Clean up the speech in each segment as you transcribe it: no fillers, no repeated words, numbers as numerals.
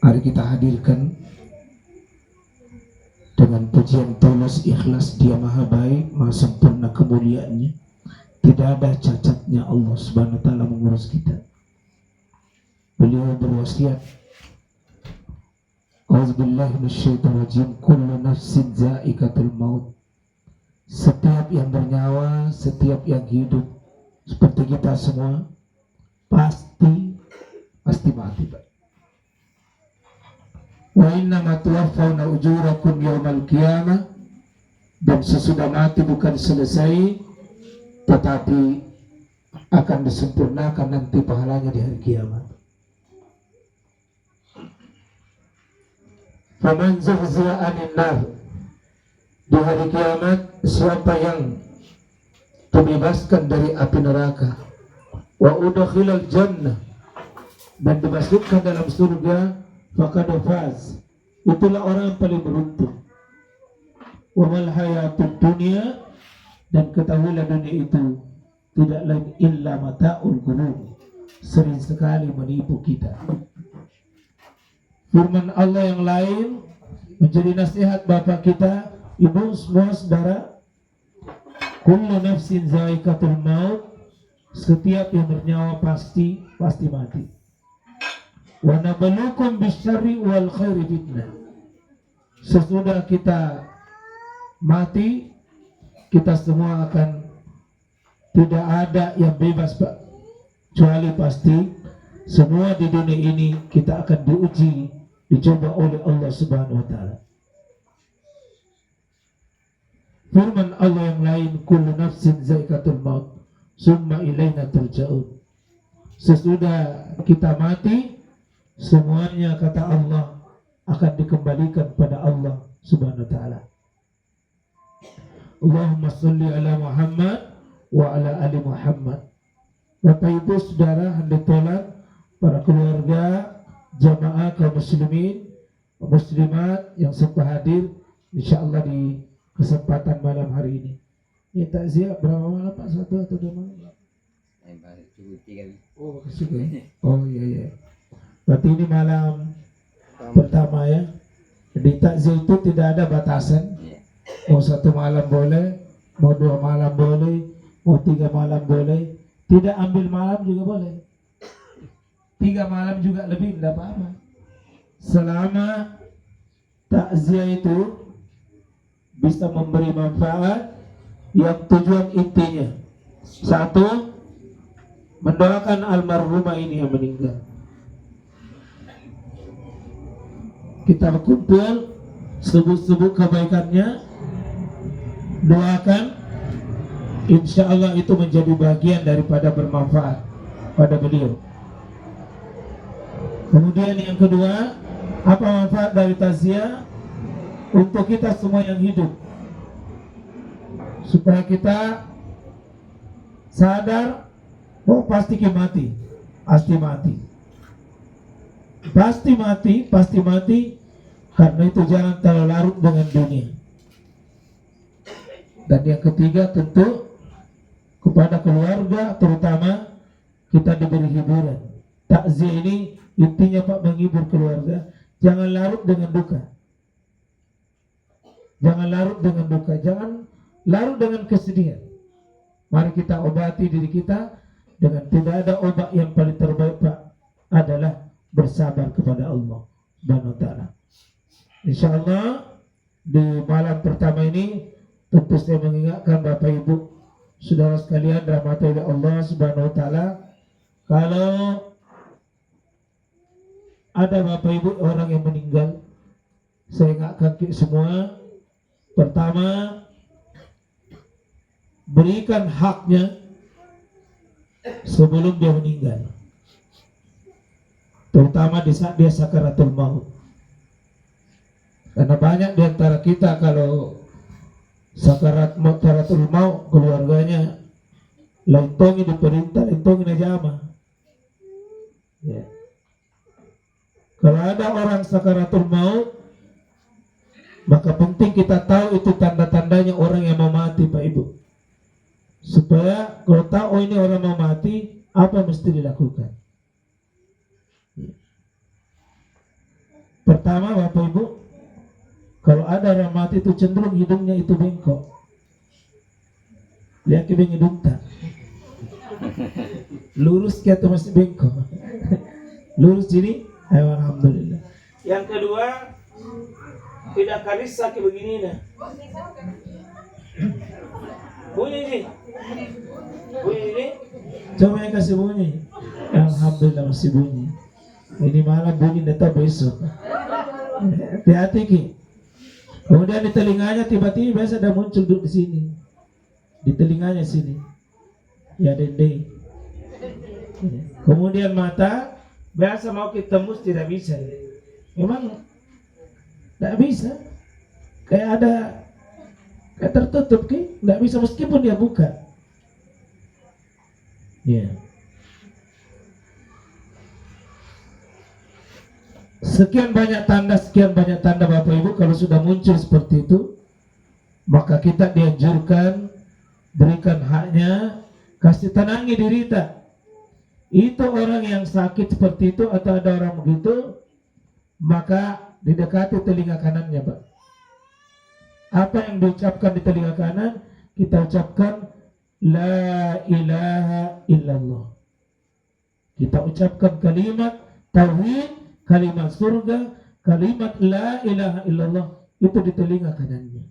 Mari kita hadirkan dengan pujian tulus ikhlas. Dia maha baik, maha sempurna kemuliaannya, tidak ada cacatnya. Allah subhanahu wa ta'ala mengurus kita. Beliau berwasiat, A'udzubillahi minasyaitonirrajim, kullu nafsin za'iqatul maut. Setiap yang bernyawa, setiap yang hidup, seperti kita semua, pasti mati, Pak. Wa innama tuwaffawna ujurakum yaumal qiyamah. Dan sesudah mati bukan selesai, tetapi akan disempurnakan nanti pahalanya di hari kiamat. Faman zuhziha 'anil nar. Di hari kiamat, siapa yang dibebaskan dari api neraka, wa udkhilal jannah, dan dimasukkan dalam surga, faqad faz, itulah orang yang paling beruntung. Wa mal hayatud dunya, dan ketahuilah dunia itu tidak lain illa mata'ul ghurur, sering sekali menipu kita. Firman Allah yang lain menjadi nasihat bapak kita, ibu semua saudara, kullu nafsin za'iqatul maut, setiap yang bernyawa pasti mati. Wa nabluukum bisyarri wal khairi fitnah. Sesudah kita mati, kita semua akan tidak ada yang bebas, Pak, kecuali pasti semua di dunia ini kita akan diuji, dicoba oleh Allah subhanahu wa ta'ala. Firman Allah yang lain, kullu nafsin za'iqatul maut summa ilaina turja'un. Sesudah kita mati, semuanya, kata Allah, akan dikembalikan pada Allah subhanahu wa ta'ala. Allahumma salli ala Muhammad wa ala ali Muhammad. Bapak ibu saudara handetolan, para keluarga, jamaah kaum muslimin, muslimat yang sempat hadir insyaallah di kesempatan malam hari ini. Ini takziah berapa malam Pak? 1 atau 2 malam? Oh, makasih. Oh iya. Berarti ini malam pertama ya. Di takziah itu tidak ada batasan. Mau 1 malam boleh, mau 2 malam boleh, mau 3 malam boleh. Tidak ambil malam juga boleh. 3 malam juga lebih, tidak apa-apa. Selama takziah itu bisa memberi manfaat yang tujuan intinya, 1, mendoakan almarhumah ini yang meninggal. Kita berkumpul, sebut-sebut kebaikannya, doakan, insya Allah itu menjadi bagian daripada bermanfaat pada beliau. Kemudian yang kedua, apa manfaat dari takziah? Untuk kita semua yang hidup, supaya kita sadar bahwa pasti mati, pasti mati. Karena itu jangan terlalu larut dengan dunia. Dan yang ketiga, tentu kepada keluarga terutama kita diberi hiburan. Takziah ini intinya Pak, menghibur keluarga. Jangan larut dengan duka. Jangan larut dengan kesedihan. Mari kita obati diri kita dengan tidak ada obat yang paling terbaik Pak, adalah bersabar kepada Allah Subhanahu wa ta'ala. Insyaallah di malam pertama ini tentu saya mengingatkan Bapak Ibu saudara sekalian rahmati oleh Allah Subhanahu wa ta'ala, kalau ada Bapak Ibu orang yang meninggal, saya ingatkan kita semua, pertama, berikan haknya sebelum dia meninggal, terutama di saat dia sakaratul maut. Karena banyak di antara kita kalau sakaratul maut, keluarganya laintongi diperintah, laintongi najama. Ya. Kalau ada orang sakaratul maut, maka penting kita tahu itu tanda-tandanya orang yang mau mati Pak Ibu. Supaya kalau tahu ini orang mau mati, apa mesti dilakukan? pertama Bapak Ibu, kalau ada orang mati itu cenderung hidungnya itu bengkok. Lihat ke hidung tak? Lurus ke atau masih bengkok? Lurus jadi, ayo alhamdulillah. Yang kedua, tidak karisa kayak begini nah. Bunyi ini. Bunyi ini. Coba yang kasih bunyi. Alhamdulillah masih bunyi. Ini malam bunyi datang besok. Hati-hati Ki. Kemudian di telinganya tiba-tiba biasa ada muncul duduk di sini. Di telinganya sini. Ya dendeng. Kemudian mata biasa mau kita tembus tidak bisa. Memang tidak bisa. Kayak tertutup Ki, tidak bisa meskipun dia buka. Ya. Sekian banyak tanda Bapak Ibu. Kalau sudah muncul seperti itu, maka kita dianjurkan berikan haknya, kasih tenangi diri kita. Itu orang yang sakit seperti itu atau ada orang begitu, maka didekati telinga kanannya Pak. Apa yang diucapkan di telinga kanan, kita ucapkan La ilaha illallah. Kita ucapkan kalimat tauhid, kalimat surga, kalimat la ilaha illallah, itu di telinga kanannya.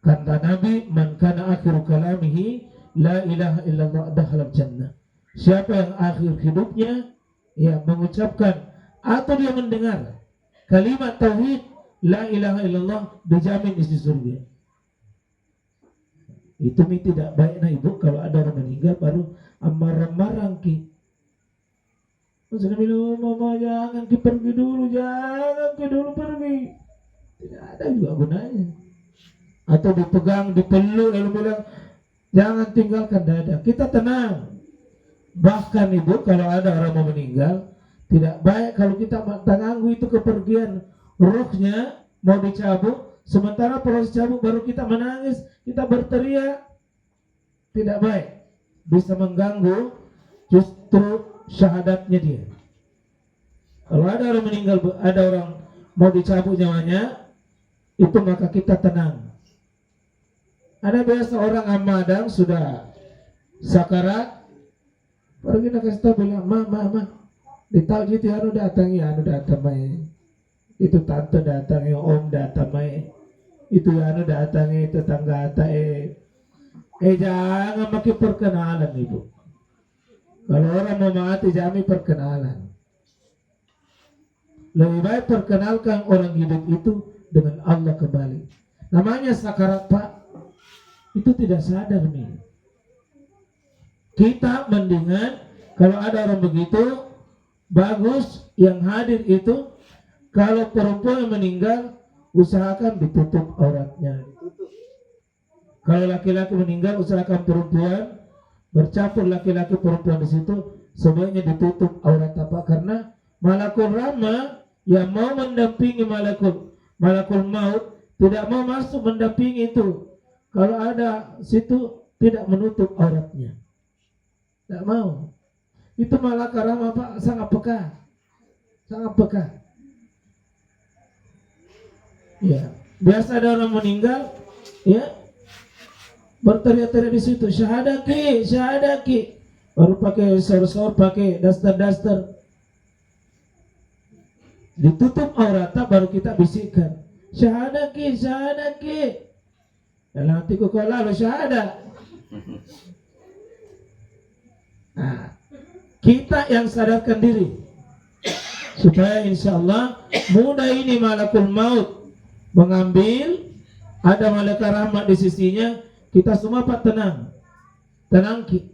Kata Nabi, man kana akhiru kalamihi la ilaha illallah dakhala jannah. Siapa yang akhir hidupnya ya mengucapkan atau dia mendengar kalimat tauhid la ilaha illallah, dijamin isi surga. Itu tidak baik nah Ibu, kalau ada orang meninggal baru marah-marah Ki. Sudah bilang, mama jangan pergi dulu, pergi. Tidak ada juga gunanya. Atau dipegang, dipeluk, lalu bilang, jangan tinggalkan dada. Kita tenang. Bahkan Ibu, kalau ada orang mau meninggal, tidak baik kalau kita mengganggu itu kepergian ruhnya, mau dicabut. Sementara proses cabut baru kita menangis, kita berteriak. Tidak baik. Bisa mengganggu justru syahadatnya dia. Kalau ada orang meninggal, ada orang mau dicabut nyawanya, itu maka kita tenang. Ada biasa orang amadang sudah sakarat, baru kita kasih tahu bilang, ma, ditahu gitu anu datang mai. Itu tante datang ya, om datang mai. Itu anu datang ya, tetangga jangan pakai perkenalan Ibu. Kalau orang mau mati jangan perkenalan. Lebih baik perkenalkan orang hidup itu dengan Allah kembali. Namanya sakarat Pak. Itu tidak sadar nih. Kita mendingan kalau ada orang begitu, bagus yang hadir itu, kalau perempuan yang meninggal, usahakan ditutup auratnya. Kalau laki-laki meninggal, usahakan perempuan bercampur laki-laki perempuan di situ, sebaiknya ditutup aurat apa? Karena malakul rahmah yang mau mendampingi malakul maut tidak mau masuk mendampingi itu. Kalau ada situ tidak menutup auratnya, tidak mau. Itu malakul rahmah Pak sangat peka. Ya, biasa ada orang meninggal, ya. Berteriak-teriak di situ, syahadaki, baru pakai sor-sor, pakai daster, ditutup auratnya, baru kita bisikkan, syahadaki. Dalam hatiku kau lalu syahadat. Nah, kita yang sadarkan diri, supaya insya Allah mudah ini malakul maut mengambil, ada malaikat rahmat di sisinya. Kita semua Pak tenang Ki.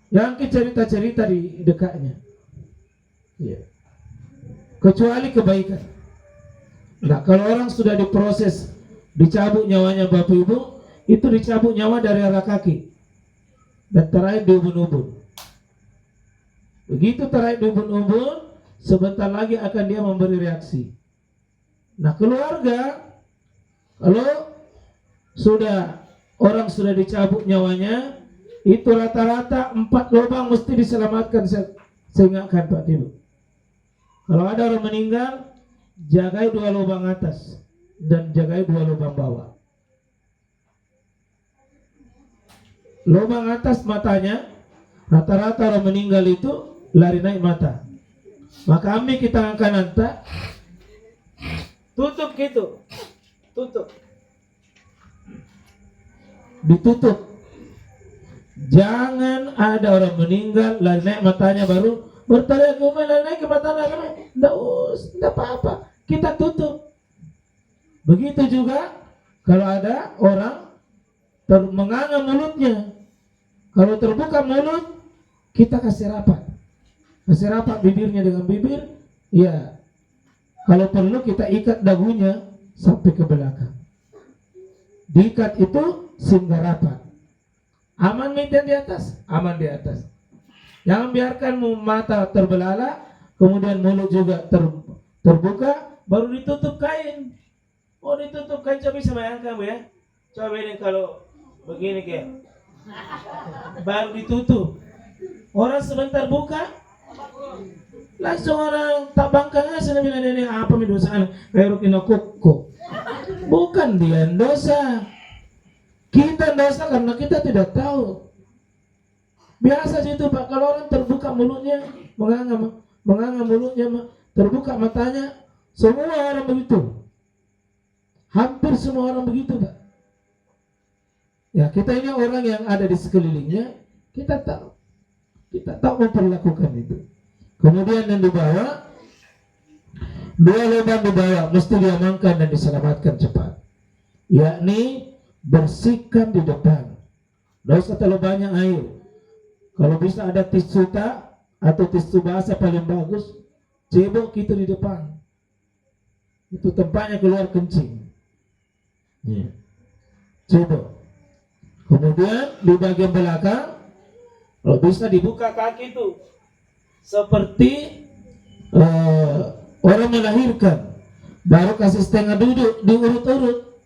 Yang cerita-cerita di dekatnya, ya. Kecuali kebaikan. Nah, kalau orang sudah diproses, dicabut nyawanya Bapak Ibu, itu dicabut nyawa dari arah kaki dan terakhir di ubun-ubun. Begitu terakhir di ubun-ubun, sebentar lagi akan dia memberi reaksi. Nah, keluarga, kalau orang sudah dicabut nyawanya, itu rata-rata 4 lubang mesti diselamatkan. Saya ingatkan Pak Ibu. Kalau ada orang meninggal, jagai 2 lubang atas dan jagai 2 lubang bawah. Lubang atas matanya, rata-rata orang meninggal itu lari naik mata. Maka ambil kita kanan tak, tutup gitu, tutup, ditutup. Jangan ada orang meninggal lari naik matanya baru berteriak lari naik ke matanya. Tidak apa-apa, kita tutup. Begitu juga kalau ada orang menganga mulutnya. Kalau terbuka mulut, kita kasih rapat bibirnya dengan bibir. Ya, kalau perlu kita ikat dagunya sampai ke belakang. Diikat itu sehingga rapat. Aman meja di atas, aman di atas. Jangan biarkan mata terbelalak, kemudian mulut juga terbuka, baru ditutup kain. Oh, ditutup kain, coba bisa bayangkan Bu ya. Coba ini kalau begini kayak baru ditutup. Orang sebentar buka, langsung orang tak bangkangnya sana bilang ini apa nih dosa kayak rukina koko. Bukan dia dosa. Kita dosa karena kita tidak tahu. Biasa situ Pak, kalau orang terbuka mulutnya, menganga mulutnya, terbuka matanya, semua orang begitu. Hampir semua orang begitu Pak. Ya, kita ini orang yang ada di sekelilingnya, kita tahu memperlakukan itu. Kemudian yang dibawa, 2 lubang dibawa, mesti diamankan dan diselamatkan cepat. Yakni bersihkan di depan. Tidak usah terlalu banyak air. Kalau bisa ada tisu tak atau tisu basah paling bagus, cebok itu di depan. Itu tempatnya keluar kencing. Ya. Cebok. Kemudian di bagian belakang, kalau bisa dibuka kaki itu seperti orang melahirkan, baru kasih setengah duduk, diurut-urut,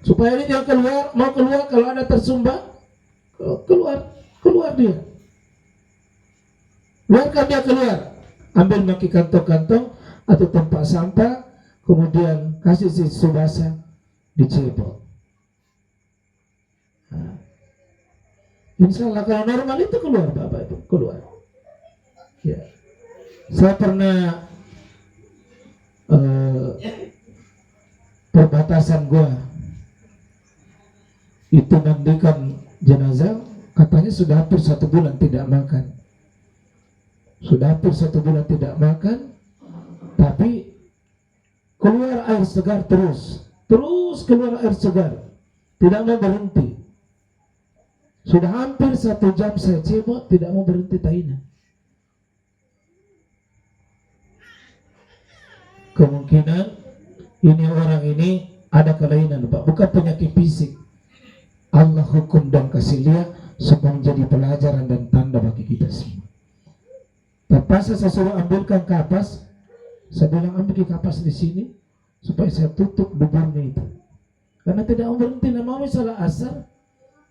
supaya dia keluar, mau keluar kalau ada tersumbat, keluar dia, biarkan dia keluar, ambil pakai kantong-kantong atau tempat sampah, kemudian kasih tisu basah dicebok. Insya Allah kalau normal itu keluar Bapak itu keluar. Ya, saya pernah perbatasan gua itu mandikan jenazah, katanya sudah hampir 1 bulan tidak makan. Sudah hampir 1 bulan tidak makan, tapi keluar air segar terus keluar air segar, tidak mau berhenti. Sudah hampir 1 jam saya cebok, tidak mau berhenti taina. Kemungkinan ini orang ini ada kelainan Pak, bukan penyakit fisik. Allah hukum dan kasih lihat supaya menjadi pelajaran dan tanda bagi kita semua. Terpaksa saya suruh ambilkan kapas. Saya bilang ambil kapas di sini supaya saya tutup duburnya itu. Karena tidak mau berhenti, mau salat asar,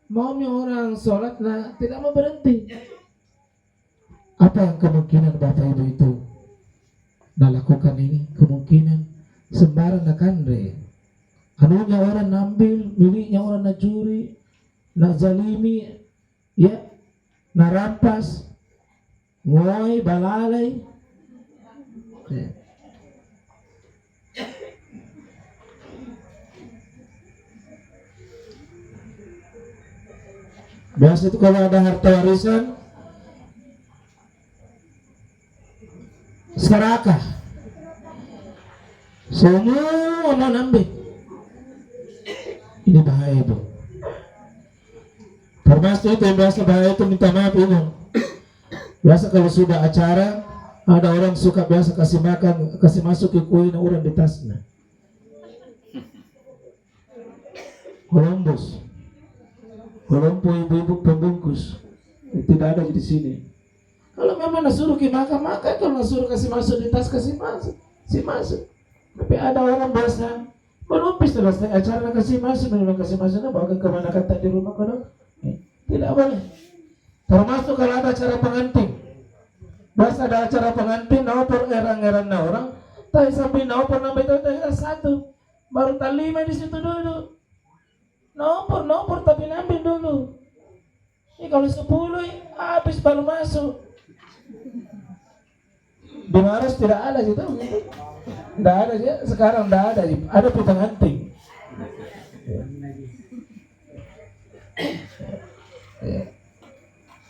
mau orang sholat, tidak mau berhenti. Apa yang kemungkinan Bapak Ibu itu lakukan ini? Kemungkinan sembarang nakandre. Anunya orang nambil, miliknya orang najuri, nazalimi, ya, narampas, ngoy, balalai. Ya. Biasa itu kalau ada harta warisan, serakah, semua mau ambil. Ini bahaya itu. Termasuk itu yang biasa bahaya itu minta maaf ini. Biasa kalau sudah acara, ada orang suka biasa kasih makan, kasih masuk ke kue orang di tasnya. Columbus, ibu-ibu pembungkus, tidak ada di sini. Kalau memang nasuruh makan, kalau nasuruh kasih masuk di tas, kasih masuk. Tapi ada orang biasa menupis selesai acara kasih masuk, bawa ke kemana kata di rumah kalau tidak boleh. Termasuk kalau ada acara pengantin. Biasa ada acara pengantin, naupur erang-erang na orang, tapi sampai naupur nambah itu satu, baru tak lima di situ dulu. Naupur tapi nambah dulu. Ini kalau 10 habis baru masuk. Di Maros tidak ada gitu. Tidak ada sih, sekarang tidak ada. Ada pengantin.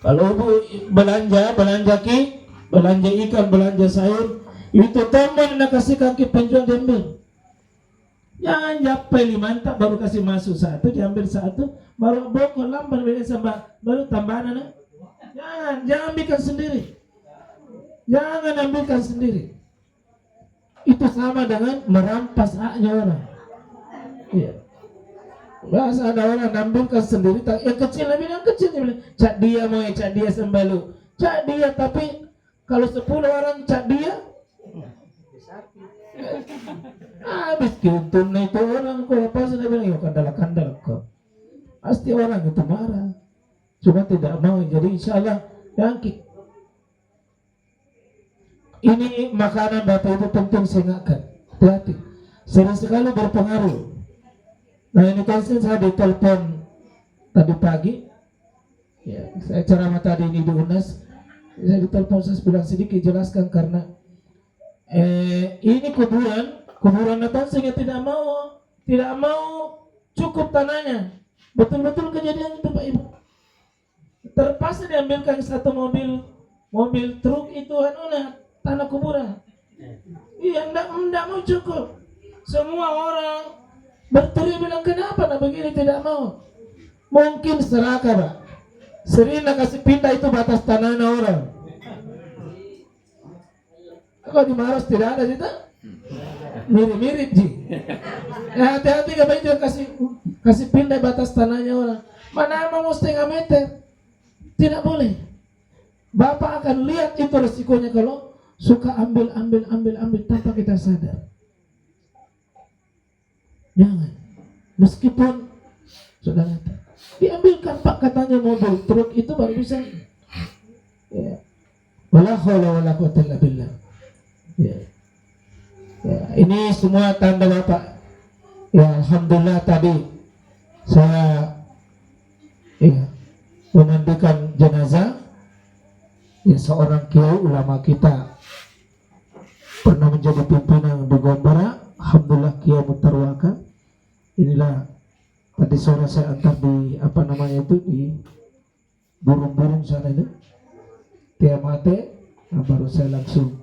Kalau ibu belanja ikan, belanja sayur, itu teman nak kasih kaki penjual diambil. Jangan japai 5 tak baru kasih masuk satu, diambil satu, baru bokor lamban baru tambahan anak. Jangan bikin sendiri. Jangan ambilkan sendiri. Itu sama dengan merampas haknya orang. Iya. Bahasa ada orang ambilkan sendiri, yang kecil bilang cak dia mau cak dia sembalu, cak dia, tapi kalau 10 orang cak dia, habis kintun itu orang kok apa sudah bilang yuk kandal kok, pasti orang itu marah, cuma tidak mau. Jadi insyaallah yangki. Ini makanan Bapak Ibu penting saya ingatkan, hati-hati, sering sekali berpengaruh. Nah ini kan saya ditelepon tadi pagi, ya, saya ceramah tadi ini di UNAS, saya ditelepon, saya bilang sedikit jelaskan karena ini kuburan datang sehingga tidak mau cukup tanahnya, betul-betul kejadian itu Pak Ibu. Terpaksa diambilkan satu mobil truk itu tanah kuburan. Iya, enggak mau cukup. Semua orang berteriak bilang kenapa nak begini tidak mau. Mungkin serakah Pak, sering nak kasih pindah itu batas tanah orang. Kalau di Maros tidak ada gitu, mirip ji. Ya hati-hati kalau itu kasih pindah batas tanahnya orang. Mana mau 1/2 meter, tidak boleh. Bapak akan lihat itu resikonya kalau suka ambil tanpa kita sadar. Jangan. Meskipun sudah diambilkan Pak katanya mobil truk itu baru bisa. Ya. Wala haula wala quwwata illa billah. Ya. Ya, ini semua tanda Bapak. Ya alhamdulillah tadi saya memandikan jenazah seorang kiai ulama kita, pernah menjadi pimpinan di Gombara, alhamdulillah Kiai Mutarwaka. Inilah tadi sore saya antar di di burung-burung sana itu Kiamate, baru saya langsung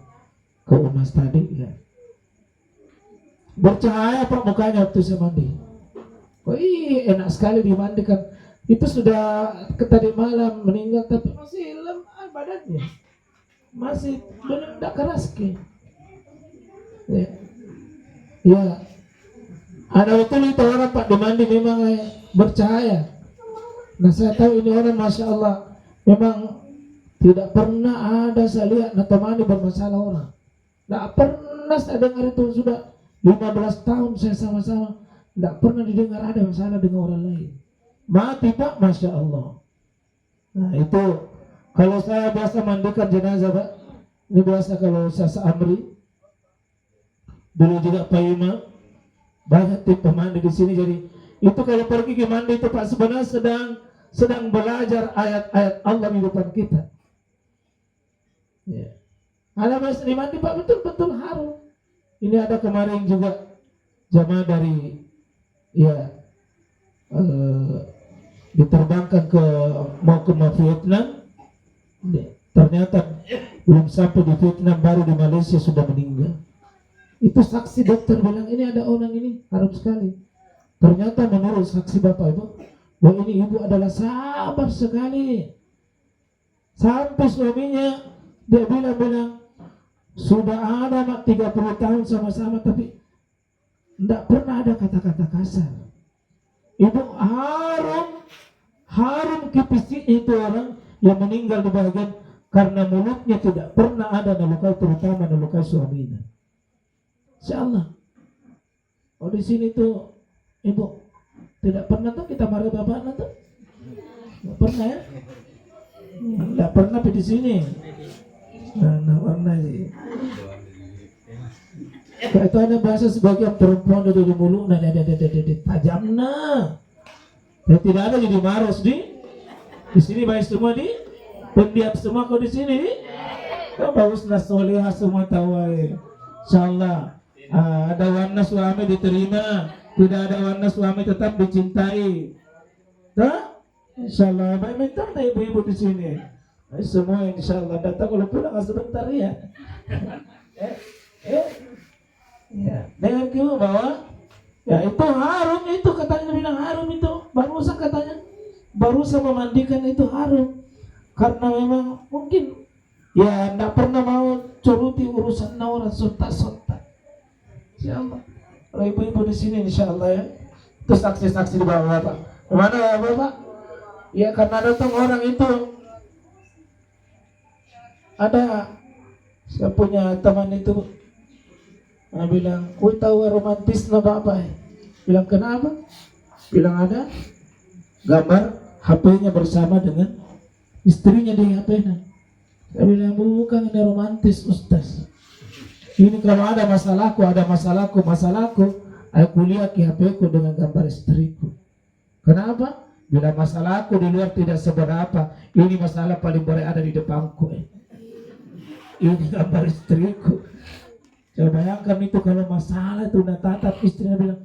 ke UNAS tadi ya. Bercahaya Pak mukanya waktu saya mandi. Enak sekali dimandikan. Itu sudah tadi malam meninggal tapi masih lemah badannya, masih belum tak keras ke. Ya, ada betul itu orang Pak dimandi memang bercahaya. Nah saya tahu ini orang Masya Allah memang tidak pernah ada saya lihat natamani bermasalah orang. Tidak pernah saya dengar itu, sudah 15 tahun saya sama-sama, tidak pernah didengar ada masalah dengan orang lain. Mati Pak, Masya Allah. Nah itu kalau saya biasa mandikan jenazah Pak, ini biasa kalau saya seamri, dulu juga Pak Ima, banyak tim pemandi di sini. Jadi itu kalau pergi ke mandi itu Pak sebenarnya sedang belajar ayat-ayat Allah di depan kita. Ya. Ada masih mandi Pak betul-betul harum. Ini ada kemarin juga jamaah dari diterbangkan mau ke Vietnam. Ternyata belum sampai di Vietnam, baru di Malaysia sudah meninggal. Itu saksi dokter bilang ini ada orang ini harum sekali. Ternyata menurut saksi Bapak Ibu bahwa ini ibu adalah sabar sekali. Sampai suaminya dia bilang sudah ada 30 tahun sama-sama tapi tidak pernah ada kata-kata kasar. Ibu harum kipisi itu orang yang meninggal di bagian karena mulutnya tidak pernah ada melukai, terutama melukai suaminya. Insyaallah. Oh di sini tuh ibu tidak pernah tuh kita marah bapak tuh, nggak pernah ya? Nggak pernah di sini. Nah, warna sih. Kayak itu ada bahasa sebagian perempuan dari mulut, nah, tajam nah. Dan tidak ada jadi maros di sini baik semua di pendiam semua kau di sini. Kau bagus nasolehah semua tahu. Insyaallah ada warna suami diterima, tidak ada warna suami tetap dicintai. Dah? Insyaallah baik minta ibu-ibu di sini. Semua insyaallah datang kalau pulang sebentar ya. Ya, dengan kau bahwa ya itu harum itu katanya bilang harum itu barusan katanya barusan memandikan itu harum karena memang mungkin ya tidak pernah mau curuti urusan orang sontak-sontak. Insyaallah kalau ibu-ibu di sini insyaallah ya itu saksi-saksi di bawah Bapak. Mana ya Bapak? Ya karena datang orang itu ada saya punya teman itu. Nah, bilang, "Kau tahu romantis na Bapak?" Bilang, "Kenapa?" Bilang ada gambar HP-nya bersama dengan istrinya di HP-nya. Saya bilang, "Bukan, ini romantis Ustaz. Ini kalau ada masalahku, aku lihat di HP-ku dengan gambar istriku." Kenapa? Bila masalahku di luar tidak seberapa, ini masalah paling berat ada di depanku. Ini gambar istriku. Coba bayangkan itu kalau masalah itu tatap istrinya bilang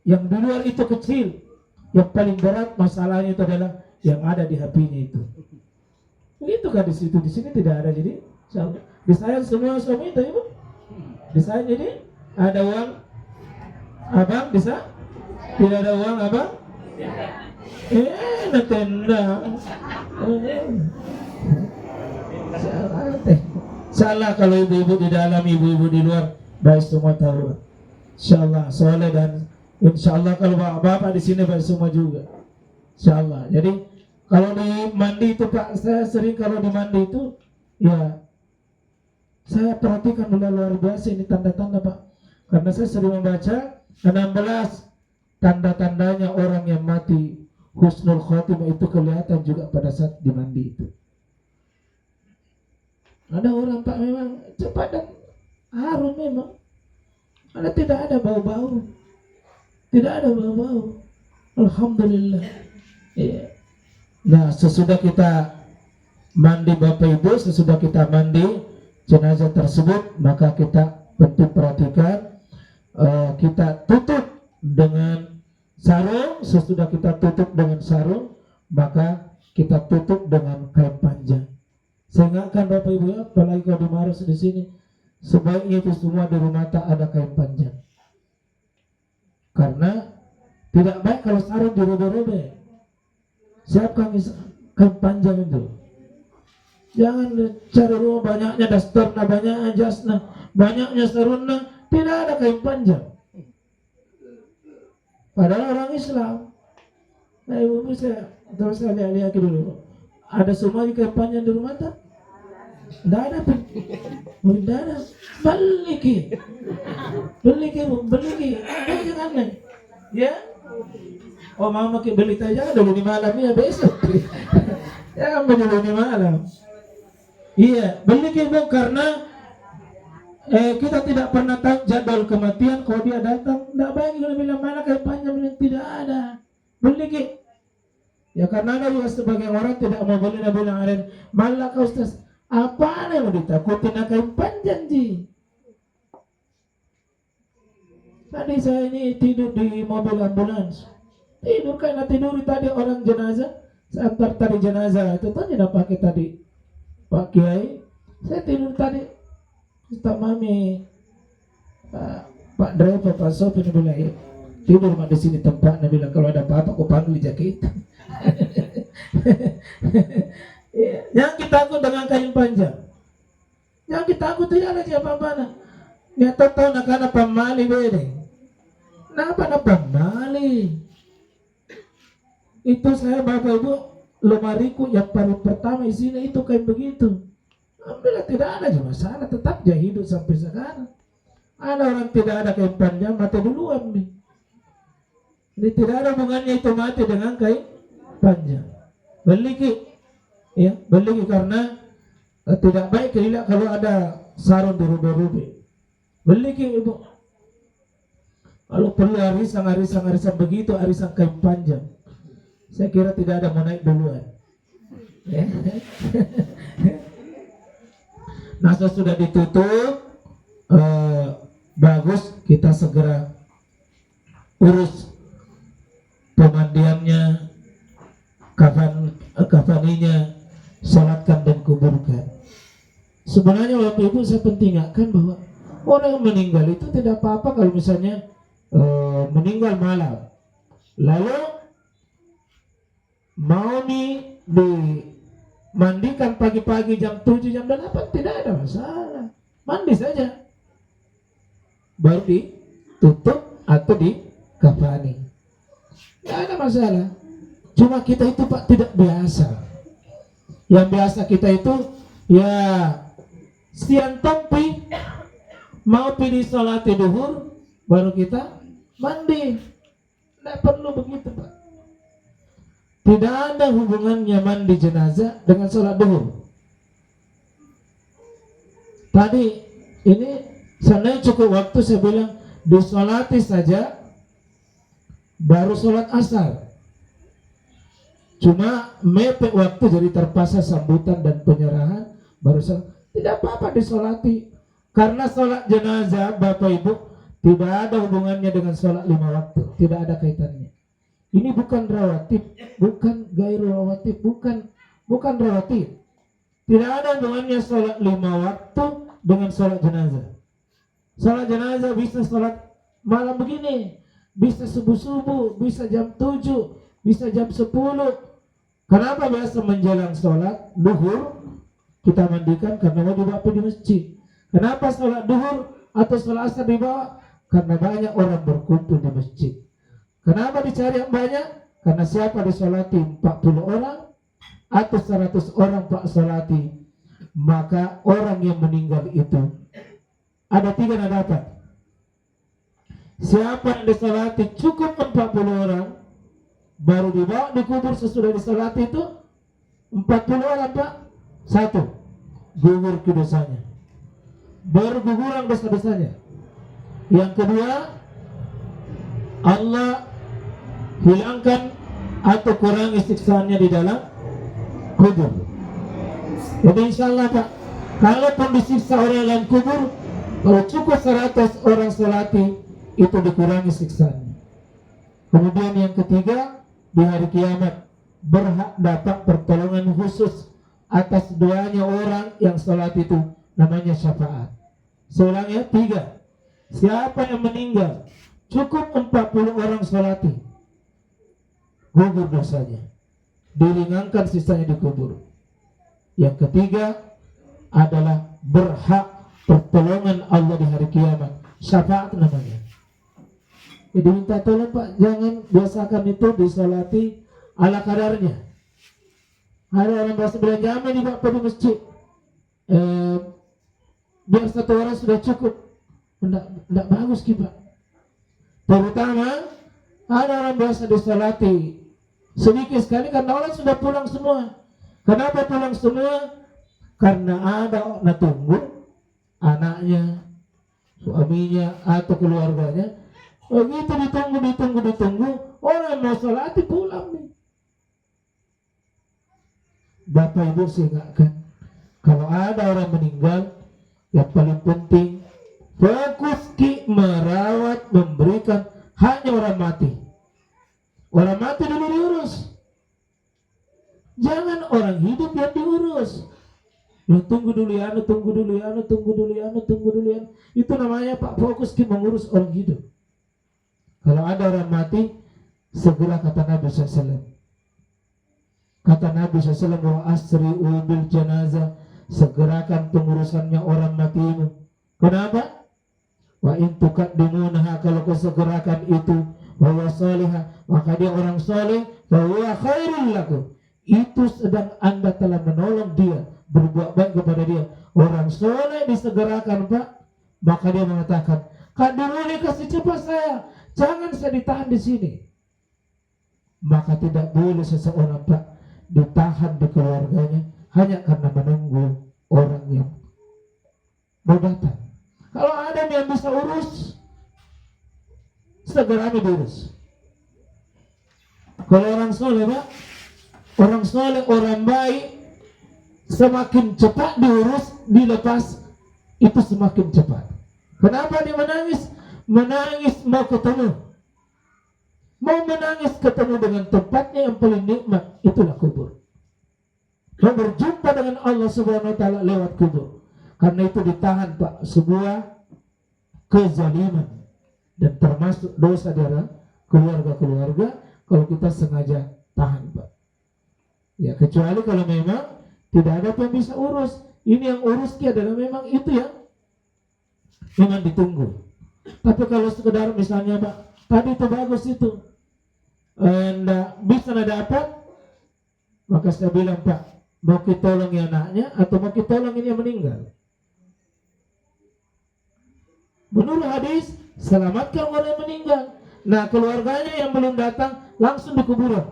yang di luar itu kecil, yang paling berat masalahnya itu adalah yang ada di HP-nya itu. Itu kan di sini tidak ada jadi. Disayang semua suami itu ibu. Disayang jadi ada uang abang bisa, tidak ada uang abang. Salah kalau ibu-ibu di dalam, ibu-ibu di luar, baik semua tahu. Insyaallah soleh dan insyaallah kalau bapak di sini baik semua juga. Insyaallah. Jadi kalau di mandi itu Pak, saya sering kalau di mandi itu, ya saya perhatikan luar biasa ini tanda-tanda Pak. Karena saya sering membaca 16 tanda-tandanya orang yang mati husnul khotimah itu kelihatan juga pada saat di mandi itu. Ada orang Pak memang cepat dan harum memang. Ada tidak ada bau-bau. Tidak ada bau-bau. Alhamdulillah. Ya. Nah, sesudah kita mandi Bapak Ibu, sesudah kita mandi jenazah tersebut, maka kita penting perhatikan kita tutup dengan sarung. Sesudah kita tutup dengan sarung, maka kita tutup dengan kain panjang. Saya ingatkan Bapak Ibu ya, apalagi kalau di Maros di sini, sebaiknya itu semua di rumah tak ada kain panjang. Karena tidak baik kalau sarung dirobek-robek. Siapkan kain panjang itu. Jangan cari rumah banyaknya dastarna, banyaknya jasna, banyaknya sarungna, tidak ada kain panjang. Padahal orang Islam. Nah ibu saya terus saya lihat dulu. Ada semua kain panjang di rumah tak? Tidak ada pun. Tidak ada. Beli jangan ya. Oh mau makin beli saja dulu di malam ya besok. Jangan beli dulu di malam. Iya, beli bu karena kita tidak pernah tahu jadwal kematian. Kalau dia datang, tidak baik kalau bilang mana kayak panjang bilang tidak ada. Beli ki. Ya karena ada juga sebagian orang tidak mau beli dan bilang ada malah kau Ustaz. Apa yang mau ditakutin kain panjang ji? Tadi saya ini tidur di mobil ambulans. Tidur karena tidur tadi orang jenazah. Saya antar tadi jenazah itu tadi tidak pakai tadi Pak Kiai. Saya tidur tadi. Ustaz Mami, Pak driver Pak Sopir bilang ya, tidur mak di sini tempatnya bilang kalau ada apa-apa aku panggil jaket. Yang kita takut dengan kain panjang. Yang kita takut tidak ada siapa-apa. Dia tahu nak ada pamali bede. Kenapa nak pamali? Itu saya Bapak Ibu lemariku yang paling pertama isinya itu kain begitu. Alhamdulillah tidak ada masalah, tetap dia hidup sampai sekarang. Ada orang tidak ada kain panjang mati duluan nih. Jadi tidak ada hubungannya itu mati dengan kain panjang. Beli ki. Ya, beli karena tidak baik tidak kalau ada sarung dirubah-rubah. Beli ibu. Kalau perlu arisan begitu, arisan kain panjang. Saya kira tidak ada mau naik duluan. Ya. Nasa sudah ditutup, bagus, kita segera urus pemandiannya, kafaninya, salatkan dan kuburkan. Sebenarnya waktu itu saya pentingkan bahwa orang yang meninggal itu tidak apa-apa kalau misalnya meninggal malam, lalu mau dimandikan pagi-pagi jam 7 jam 8 tidak ada masalah, mandi saja baru ditutup atau dikafani, tidak ada masalah. Cuma kita itu Pak tidak biasa. Yang biasa kita itu ya siang tompi mau pilih sholat duhur baru kita mandi. Tidak perlu begitu Pak. Tidak ada hubungannya mandi jenazah dengan sholat duhur. Tadi ini seandainya cukup waktu saya bilang disolati saja baru sholat asar. Cuma mepet waktu jadi terpaksa sambutan dan penyerahan baru tidak apa-apa disolati. Karena sholat jenazah Bapak Ibu tidak ada hubungannya dengan sholat 5 waktu, tidak ada kaitannya. Ini bukan rawatib, bukan gairul rawatib, bukan rawatib. Tidak ada hubungannya sholat 5 waktu dengan sholat jenazah. Sholat jenazah bisa sholat malam begini, bisa subuh-subuh, bisa jam 7, bisa jam 10. Kenapa biasa menjelang sholat duhur kita mandikan? Karena mau dibawa di masjid. Kenapa sholat duhur atau sholat asar dibawa? Karena banyak orang berkumpul di masjid. Kenapa dicari yang banyak? Karena siapa disolati 40 orang atau 100 orang Pak solati, maka orang yang meninggal itu ada 3 yang dapat. Siapa yang disolati cukup 40 orang baru dibawa dikubur sesudah disolati itu 40 orang Pak. 1, gugur dosanya, berguguran dosa-dosanya. Yang kedua, Allah hilangkan atau kurangi siksaannya di dalam kubur. Jadi insya Allah Pak, kalaupun disiksa orang dalam kubur, kalau cukup 100 orang solati itu dikurangi siksaannya. Kemudian yang ketiga, di hari kiamat berhak dapat pertolongan khusus atas doanya orang yang sholat itu, namanya syafaat. Seulangnya 3, siapa yang meninggal cukup 40 orang sholati, gugur dosanya, diringankan sisanya dikubur. Yang ketiga adalah berhak pertolongan Allah di hari kiamat, syafaat namanya. Jadi minta tolong Pak, jangan biasakan itu disolati ala kadarnya. Ada orang bahasa belanjaan di Bapak di masjid, biar 1 orang sudah cukup. Tidak bagus kita. Terutama ada orang biasa disolati sedikit sekali karena orang sudah pulang semua. Kenapa pulang semua? Karena ada orang tunggu, anaknya, suaminya atau keluarganya. Begitu ditunggu, orang mau solati pulang nih. Bapak Ibu saya ingatkan, kalau ada orang meninggal, yang paling penting fokus merawat, memberikan hanya orang mati. Orang mati dulu diurus. Jangan orang hidup yang diurus. Ya tunggu dulu ya, tunggu dulu ya. Itu namanya Pak fokus mengurus orang hidup. Kalau ada orang mati, segera kata Nabi SAW. Kata Nabi SAW, wa asri'u bil janazah, segerakan pengurusannya orang matimu. Kenapa? Wa in tuqaddimunaha, kalau kau segerakan itu, wa huwa salihah, maka dia orang saleh, fa huwa khairul lakum. Itu sedang Anda telah menolong dia, berbuat baik kepada dia. Orang saleh disegerakan Pak, maka dia mengatakan, kadimuni kasih cepat saya, jangan saya ditahan di sini. Maka tidak boleh seseorang Pak ditahan di keluarganya hanya karena menunggu orang yang mau datang. Kalau ada yang bisa urus, segera diurus. Kalau orang soleh, Pak, orang soleh, orang baik, semakin cepat diurus, dilepas, itu semakin cepat. Kenapa dia menangis? Menangis mau ketemu. Mau menangis ketemu dengan tempatnya yang paling nikmat, itulah kubur. Mau berjumpa dengan Allah Subhanahu wa taala lewat kubur. Karena itu ditahan, Pak, sebuah kezaliman dan termasuk dosa dari keluarga-keluarga kalau kita sengaja tahan, Pak. Ya, kecuali kalau memang tidak ada yang bisa urus. Ini yang urus adalah memang itu yang memang ditunggu. Tapi kalau sekedar misalnya, Pak, tadi itu bagus itu, bisa dapat, maka saya bilang, Pak, mau kita tolong yang anaknya atau mau kita tolong ini yang meninggal? Menurut hadis, selamatkan orang yang meninggal. Nah, keluarganya yang belum datang langsung di kuburan.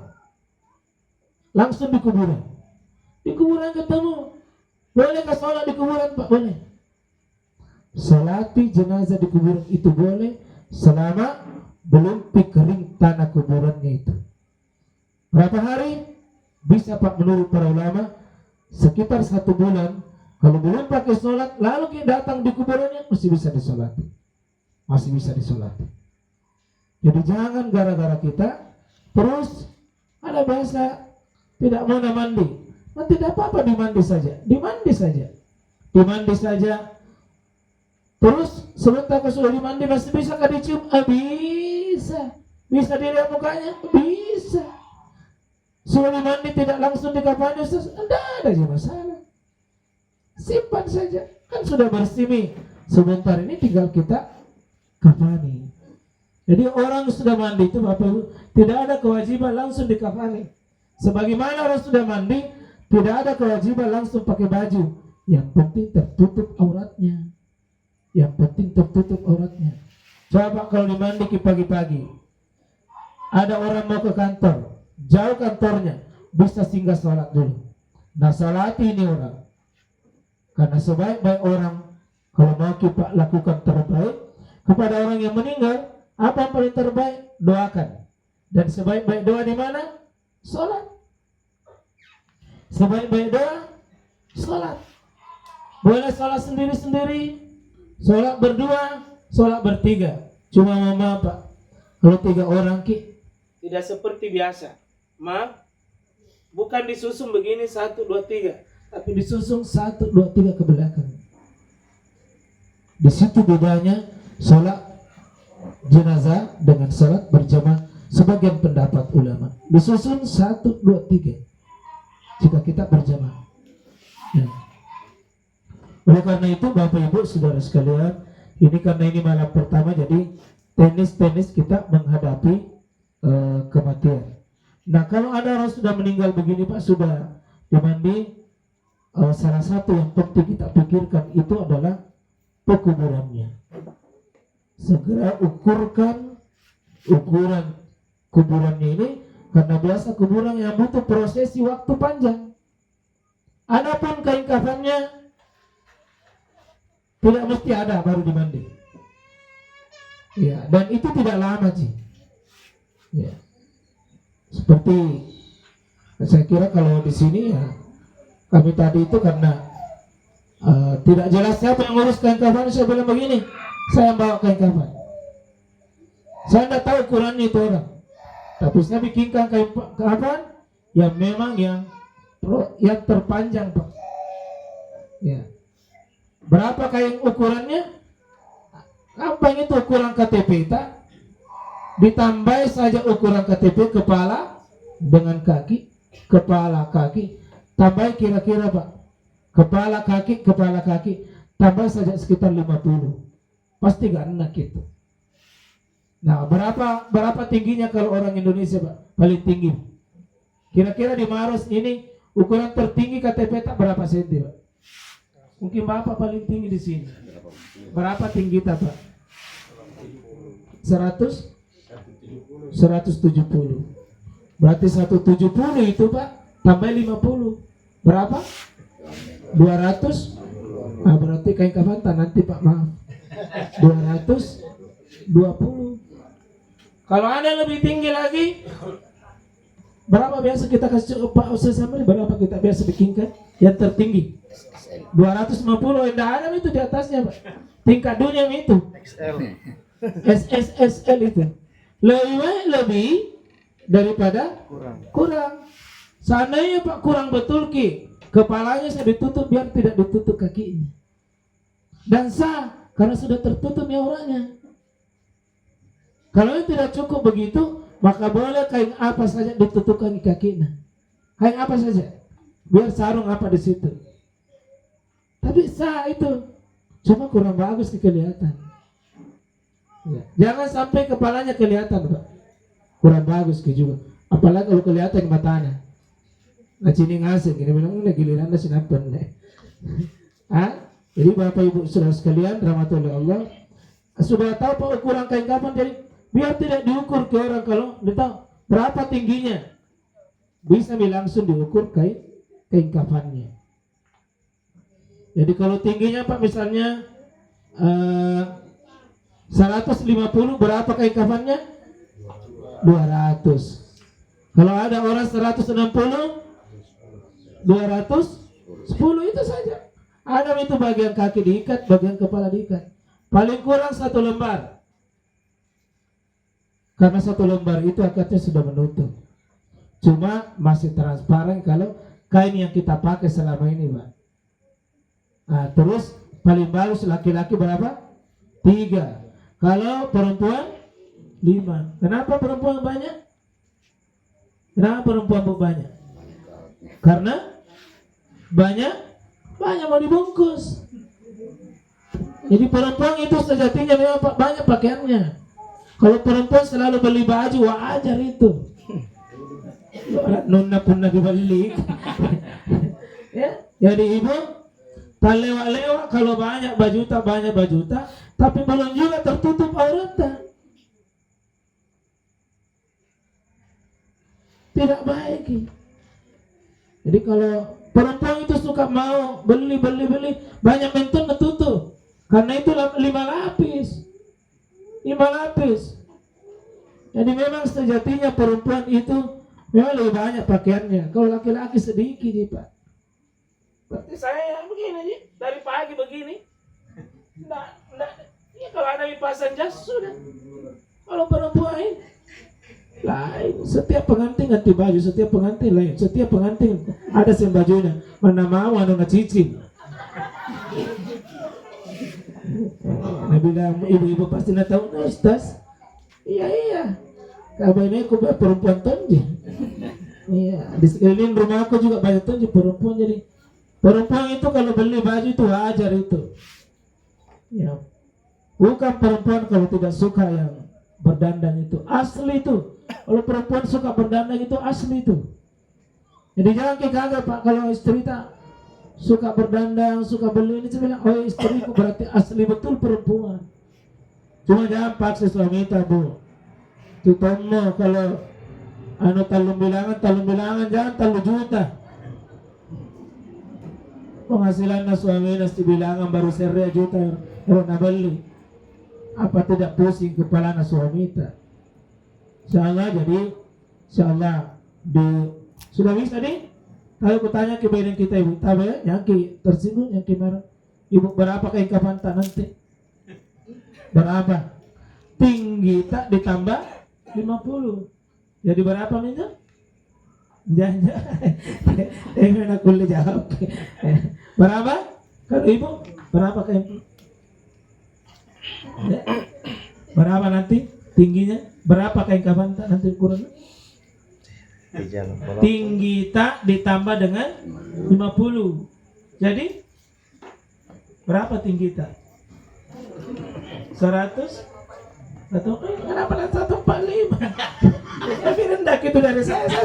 Langsung di kuburan. Di kuburan ketemu. Bolehkah sholat di kuburan, Pak? Boleh. Salati jenazah di kuburan itu boleh selama belum kering tanah kuburannya itu. Berapa hari? Bisa, Pak, menurut para ulama sekitar 1 bulan. Kalau belum pakai sholat, lalu kita datang di kuburannya, masih bisa disolati. Masih bisa disolati. Jadi jangan gara-gara kita terus ada bahasa tidak mau mandi. Nah, tidak apa-apa, dimandi saja. Dimandi saja. Dimandi saja. Terus sebentar kalau sudah dimandi masih bisa kah dicium? Bisa. Bisa dilihat mukanya? Bisa. Sudah dimandi tidak langsung dikafani, Ustaz? Tidak ada aja masalah. Simpan saja. Kan sudah bersih nih. Sebentar ini tinggal kita kafani. Jadi orang sudah mandi itu, Bapak Ibu, tidak ada kewajiban langsung dikafani. Sebagaimana orang sudah mandi, tidak ada kewajiban langsung pakai baju. Yang penting tertutup auratnya. Yang penting tertutup auratnya. Coba kalau dimandi pagi-pagi, ada orang mau ke kantor, jauh kantornya, bisa singgah sholat dulu. Nah, salati ini orang. Karena sebaik-baik orang, kalau mau kita lakukan terbaik kepada orang yang meninggal, apa yang paling terbaik? Doakan. Dan sebaik-baik doa di mana? Sholat. Sebaik-baik doa, sholat. Boleh sholat sendiri-sendiri, sholat berdua, sholat bertiga. Cuma maaf, Pak, kalau 3 orang tidak seperti biasa. Maaf, bukan disusun begini 1, 2, 3, tapi disusun 1, 2, 3 ke belakang. Di situ bedanya sholat jenazah dengan sholat berjamaah. Sebagian pendapat ulama disusun 1, 2, 3 jika kita berjamaah. Ya. Oleh karena itu, Bapak Ibu saudara sekalian, karena ini malam pertama, jadi tenis kita menghadapi kematian. Nah, kalau ada orang sudah meninggal begini, Pak, sudah dimandi, salah satu yang penting kita pikirkan itu adalah pekuburannya. Segera ukurkan ukuran kuburannya ini, karena biasa kuburan yang butuh prosesi waktu panjang. Adapun kain kafannya tidak mesti ada baru dimandi. Ya, dan itu tidak lama sih. Ya. Seperti saya kira kalau di sini ya, kami tadi itu karena tidak jelas siapa yang ngurus kain kafan, saya bilang begini, saya bawa kain kafan. Saya tidak tahu ukurannya itu orang, tapi saya bikinkan kain kafan yang memang yang terpanjang, Pak. Ya. Berapa kain ukurannya? Apa itu ukuran KTP kita? Ditambah saja ukuran KTP kepala dengan kaki, kepala kaki, tambah kira-kira, Pak, kepala kaki, tambah saja sekitar 50. Pasti gak enak itu. Nah, berapa tingginya kalau orang Indonesia, Pak? Paling tinggi. Kira-kira di Maros ini ukuran tertinggi KTP tak berapa senti, Pak? Mungkin Bapak paling tinggi di sini. Berapa tinggi kita, Pak? 170. Berarti 170 itu, Pak, tambah 50. Berapa? 200. Ah, berarti kain kafan nanti Pak, maaf. 220. Kalau ada lebih tinggi lagi, berapa biasa kita kasih Pak Ustaz Samri? Berapa kita biasa bikinkan? Yang tertinggi 250. Tidak ada itu di atasnya Pak. Tingkat dunia itu SSSL itu lebih daripada kurang. Seandainya Pak kurang betul Ki, kepalanya saya ditutup, biar tidak ditutup kakinya, dan sah karena sudah tertutup ya orangnya. Kalau tidak cukup begitu, maka boleh kain apa saja ditutupkan kakinya, kain apa saja, biar sarung apa di situ. Tapi sah itu, cuma kurang bagus kelihatan. Ya. Jangan sampai kepalanya kelihatan Pak, kurang bagus juga. Apalagi kalau kelihatan matanya. Nah cini ngasih, ini bilang giliran nasi napan deh. Jadi Bapak Ibu saudara sekalian, rahmatullahi Allah, sudah tahu Pak ukuran kain kafan, jadi biar tidak diukur ke orang. Kalau dia tahu berapa tingginya, bisa langsung diukur kain kafannya. Jadi kalau tingginya Pak misalnya 150, berapa kain kafannya? 200. Kalau ada orang 160, 210 itu saja. Ada itu bagian kaki diikat, bagian kepala diikat. Paling kurang 1 lembar. Karena 1 lembar itu akadnya sudah menutup. Cuma masih transparan kalau kain yang kita pakai selama ini Pak. Nah, terus paling bagus laki-laki berapa? 3. Kalau perempuan 5. Kenapa perempuan banyak? Kenapa perempuan banyak? Karena banyak mau dibungkus. Jadi perempuan itu sejatinya memang banyak pakaiannya. Kalau perempuan selalu beli baju, wajar itu. Nona pun dibeli. Ya, jadi ibu tak lewat-lewat kalau banyak bajuta, tapi belum juga tertutup auratnya. Tidak baik. Jadi kalau perempuan itu suka mau beli banyak mentun tertutup, karena itu 5 lapis. Jadi memang sejatinya perempuan itu memang lebih banyak pakaiannya. Kalau laki-laki sedikit Pak. Berarti saya begini nih, dari pagi begini. Ya kalau ada pasang jas sudah. Kalau perempuan lain, setiap pengantin ganti baju, setiap pengantin lain, setiap pengantin ada sem bajunya. Mana mau anu ngacicing. Nah bilang ibu-ibu pasti nak tahu nah, Ustaz. Iya. Kabarnya aku perempuan tonji. Iya, di sekeliling rumah aku juga banyak tonji perempuan. Jadi perempuan itu kalau beli baju itu wajar itu. Ya. Bukan perempuan kalau tidak suka yang berdandan itu asli itu. Kalau perempuan suka berdandan itu asli itu. Jadi jangan kaget Pak kalau istri tak suka berdandan, suka beli ini, saya bilang, oh istriku berarti asli betul perempuan. Cuma jangan paksa suami kita Bu. Kita mau kalau talung bilangan jangan 3 juta. Penghasilan na suami nasi bilangan baru 1 juta orang nabeli. Apa tidak pusing kepala na suami kita? Insyaallah, jadi insyaallah sudah bisa nih. Kalau kutanya ke badan kita ibu, tahu ya, yang tersinggung, yang marah. Ibu berapa kain kafan tak nanti? Berapa? Tinggi tak ditambah 50. Jadi berapa minta? Jangan. Aku boleh jawab. Berapa? Kalau ibu berapa kain? Berapa nanti tingginya? Berapa kain kafan tak nanti ukurannya? Tinggi tak ditambah dengan 50. Jadi berapa tinggi tak? 100? Atau kenapa 145? Tapi rendah gitu dari saya.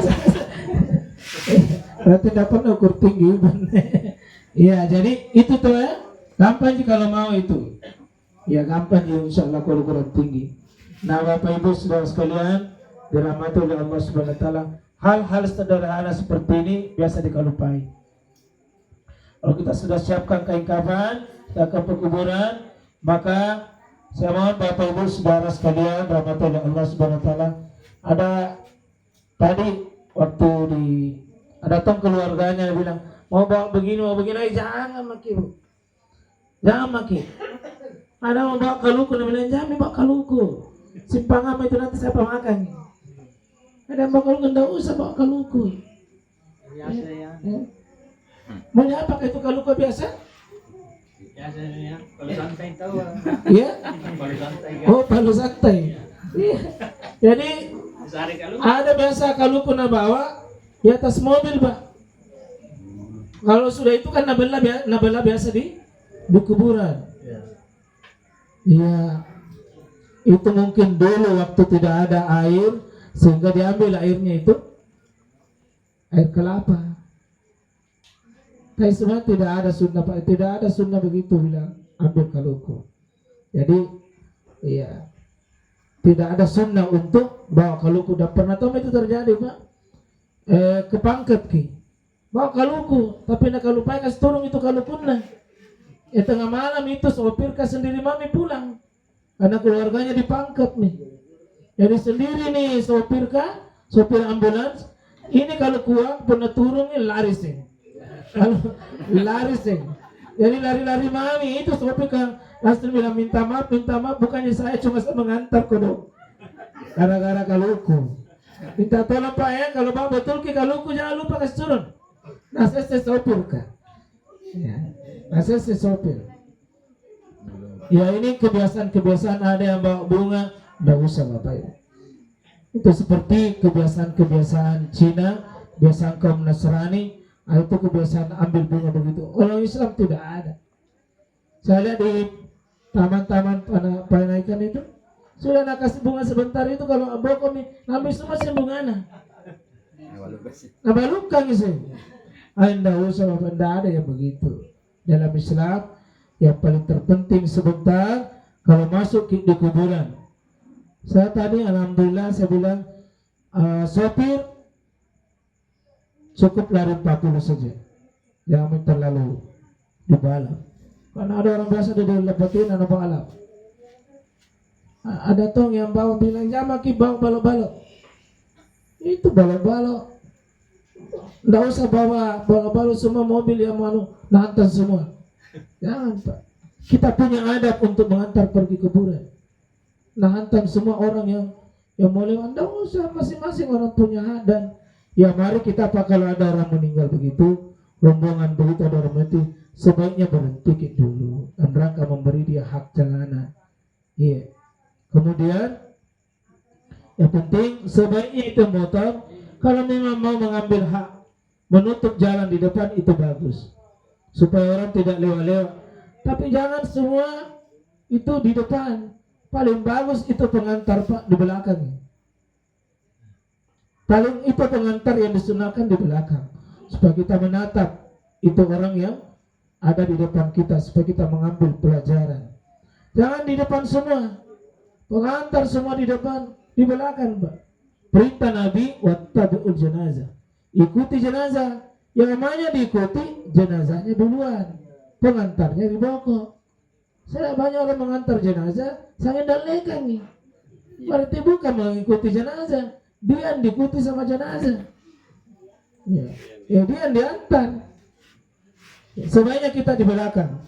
Berarti dapat ukur tinggi. Iya, jadi itu tuh ya. Gampang sih kalau mau itu. Ya gampang ya insyaallah kalau ukuran tinggi. Nah Bapak Ibu saudara sekalian, dirahmati oleh Allah Subhanahu wa taala, hal-hal sederhana seperti ini biasa dikalupai. Kalau kita sudah siapkan kain kafan, kita ke pekuburan, maka saya mohon Bapak Ibu saudara sekalian, rahmatullah Allah Subhanahu wa taala, ada tadi waktu ada tong keluarganya bilang mau bawa begini, jangan maki Bu. Jangan maki. Ada mau bawa kaluku, dia bilang jangan bawa kaluku. Simpang apa itu nanti saya pemakan. Ada yang bawa kaluku, enggak usah bawa kaluku. Biasa ya. Mau apa itu kaluku biasa? Biasanya kalau santai tahu. Iya? Kalau santai kan. Oh, palu santai. Iya. Jadi Sehari kalau ada biasa kaluku na bawa di atas mobil, Pak. Kalau sudah itu kan nabela biasa di kuburan. Iya. Itu mungkin dulu waktu tidak ada air sehingga diambil airnya itu air kelapa. Tapi semua tidak ada sunnah, Pak. Tidak ada sunnah begitu bilang ambil kaluku. Jadi iya. Tidak ada sunnah untuk bawa kaluku. Dan pernah tahu itu terjadi, Pak. Kepangket ki. Bawa kaluku, tapi nak kalupai kas turun itu kalukuna. Tengah malam itu sopir kas sendiri mami pulang. Karena keluarganya dipangkat nih. Jadi sendiri nih sopir ambulans. Ini kalau kuang pernah turun ini lari sih. Kalau lari sih. Jadi lari-lari mami itu sopir kan langsung bilang minta maaf, bukannya saya cuma mengantar kodok. Gara-gara kaluku. Minta tolong Pak ya, kalau Pak betul ki kaluku jangan lupa kasih turun. Nah saya sopir kan. Ya. Nah saya sopir. Ya ini kebiasaan ada yang bawa bunga, enggak usah Bapak Ibu. Itu seperti kebiasaan Cina, kebiasaan kaum Nasrani, itu kebiasaan ambil bunga begitu. Orang Islam tidak ada. Saya lihat di taman-taman panaikan itu sudah nak kasih bunga sebentar itu kalau bokong nih ambil semua sembungana. Nabalukang sih. Anda usah Bapak, tidak ada yang begitu. Dalam Islam yang paling terpenting sebentar kalau masuk di kuburan. Saya tadi alhamdulillah saya bilang sopir cukup lari 40 saja. Jangan terlalu dibalap. Karena ada orang biasa dia lepatin anak balap. Ada tong yang bawa bilang jangan maki bawa balok-balok. Itu balok-balok. Nggak usah bawa balok-balok semua mobil yang mau nantar semua. Jangan Pak. Kita punya adab untuk mengantar pergi kuburan. Nah hantam semua orang yang mau lewat. Nggak usah, masing-masing orang punya hak. Dan ya mari kita Pak, kalau ada orang meninggal begitu, rombongan begitu ada orang mati, sebaiknya berhenti dulu dan rangka memberi dia hak jalanan. Iya. Kemudian yang penting sebaiknya itu motor kalau memang mau mengambil hak menutup jalan di depan itu bagus supaya orang tidak lewat-lewat. Tapi jangan semua itu di depan. Paling bagus itu pengantar Pak di belakang. Paling itu pengantar yang disunahkan di belakang supaya kita menatap itu orang yang ada di depan kita supaya kita mengambil pelajaran. Jangan di depan semua. Pengantar semua di depan, di belakang Pak. Perintah Nabi wattabi'ul jenazah. Ikuti jenazah. Yang namanya diikuti jenazahnya duluan. Pengantarnya di bawah. Saya banyak orang mengantar jenazah, saya dalekan nih. Berarti bukan mengikuti jenazah, dia diikuti sama jenazah. Ya dia yang diantar. Sebaiknya kita di belakang.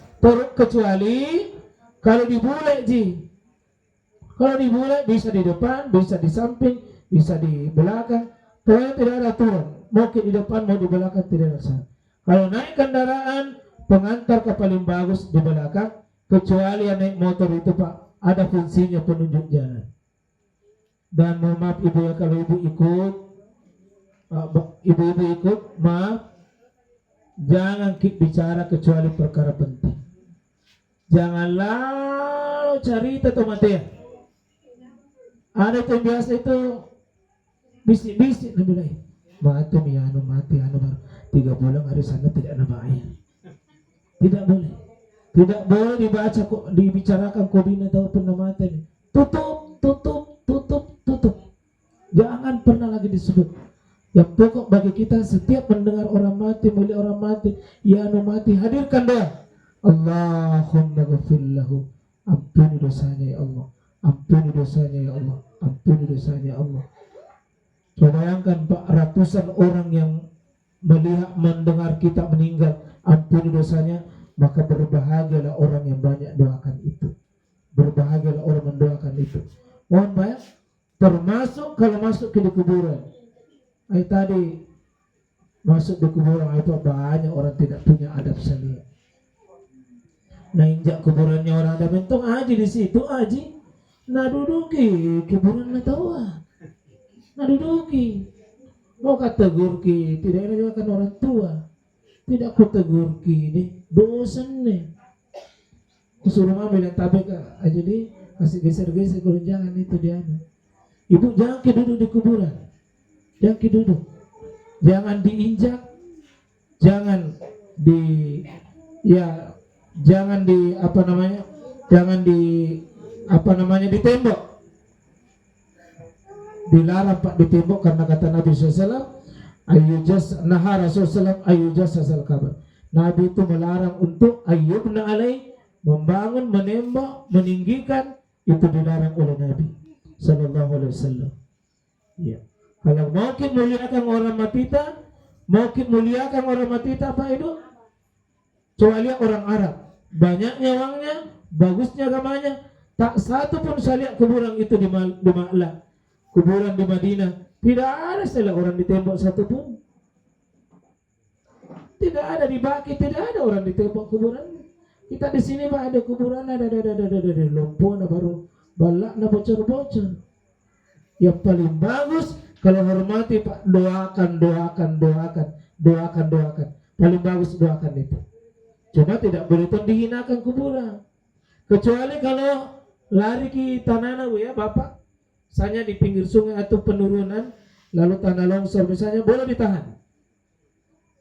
Kecuali kalau dibulek ji. Kalau dibulek bisa di depan, bisa di samping, bisa di belakang. Pokoknya tidak ada aturan. Mau di depan, mau di belakang tidak ada. Kalau naik kendaraan, pengantar ke paling bagus di belakang. Kecuali yang naik motor itu Pak, ada fungsinya penunjuk jalan. Dan mohon maaf ibu ya kalau ibu ikut, ibu-ibu ikut, maaf, jangan bicara kecuali perkara penting. Jangan lalu cerita atau mati. Ada yang biasa itu bisik-bisik lebih mati anu baru 3 bulan hari sana tidak ada bayar. Tidak boleh. Tidak boleh dibaca kok dibicarakan kodina atau pernah mati. Tutup. Jangan pernah lagi disebut. Yang pokok bagi kita setiap mendengar orang mati, melihat orang mati, ya anu mati, hadirkan doa. Allahumma ghafir lahu. Ampuni dosanya ya Allah. Ampuni dosanya ya Allah. Ampuni dosanya ya Allah. Coba bayangkan Pak, ratusan orang yang melihat, mendengar kita meninggal, ampuni dosanya, maka berbahagialah orang yang banyak doakan itu. Berbahagialah orang mendoakan itu. Mohon banyak, termasuk kalau masuk ke di kuburan. Tadi masuk di kuburan itu banyak orang tidak punya adab salia. Nah injak kuburannya orang ada bentuk aji di situ aji. Nah duduki kuburan na tawa. Nah duduki. Mau kata gurki tidak ada kan orang tua. Tidak ku tegur kini dosen nih. Kusuruh mami dan tabek aja di kasih geser-geser kalau jangan itu dia. Ibu jangan duduk di kuburan. Jangan duduk. Jangan diinjak. Jangan di ya jangan di apa namanya? Jangan di apa namanya ditembok. Dilarang Pak ditembok karena kata Nabi SAW nahar Rasulullah ayyujas asal kabar. Nabi itu melarang untuk ayyubna alaih, membangun, menembak, meninggikan, itu dilarang oleh Nabi sallallahu alaihi wasallam. Ya. Kalau mau kita muliakan orang matita, mau kita muliakan orang matita apa itu? Coba lihat orang Arab, banyaknya uangnya, bagusnya agamanya, tak satu pun saya lihat kuburan itu di Ma'la, kuburan di Madinah, tidak ada salah orang ditembak satu pun. Tidak ada di Baki, tidak ada orang ditembak kuburan. Kita di sini Pak ada kuburan, ada lumpur, baru balak, bocor-bocor. Yang paling bagus kalau hormati Pak, doakan. Paling bagus doakan itu. Cuma tidak boleh dihinakan kuburan. Kecuali kalau lari ke tanah ya Bapak, misalnya di pinggir sungai atau penurunan, lalu tanah longsor misalnya, boleh ditahan.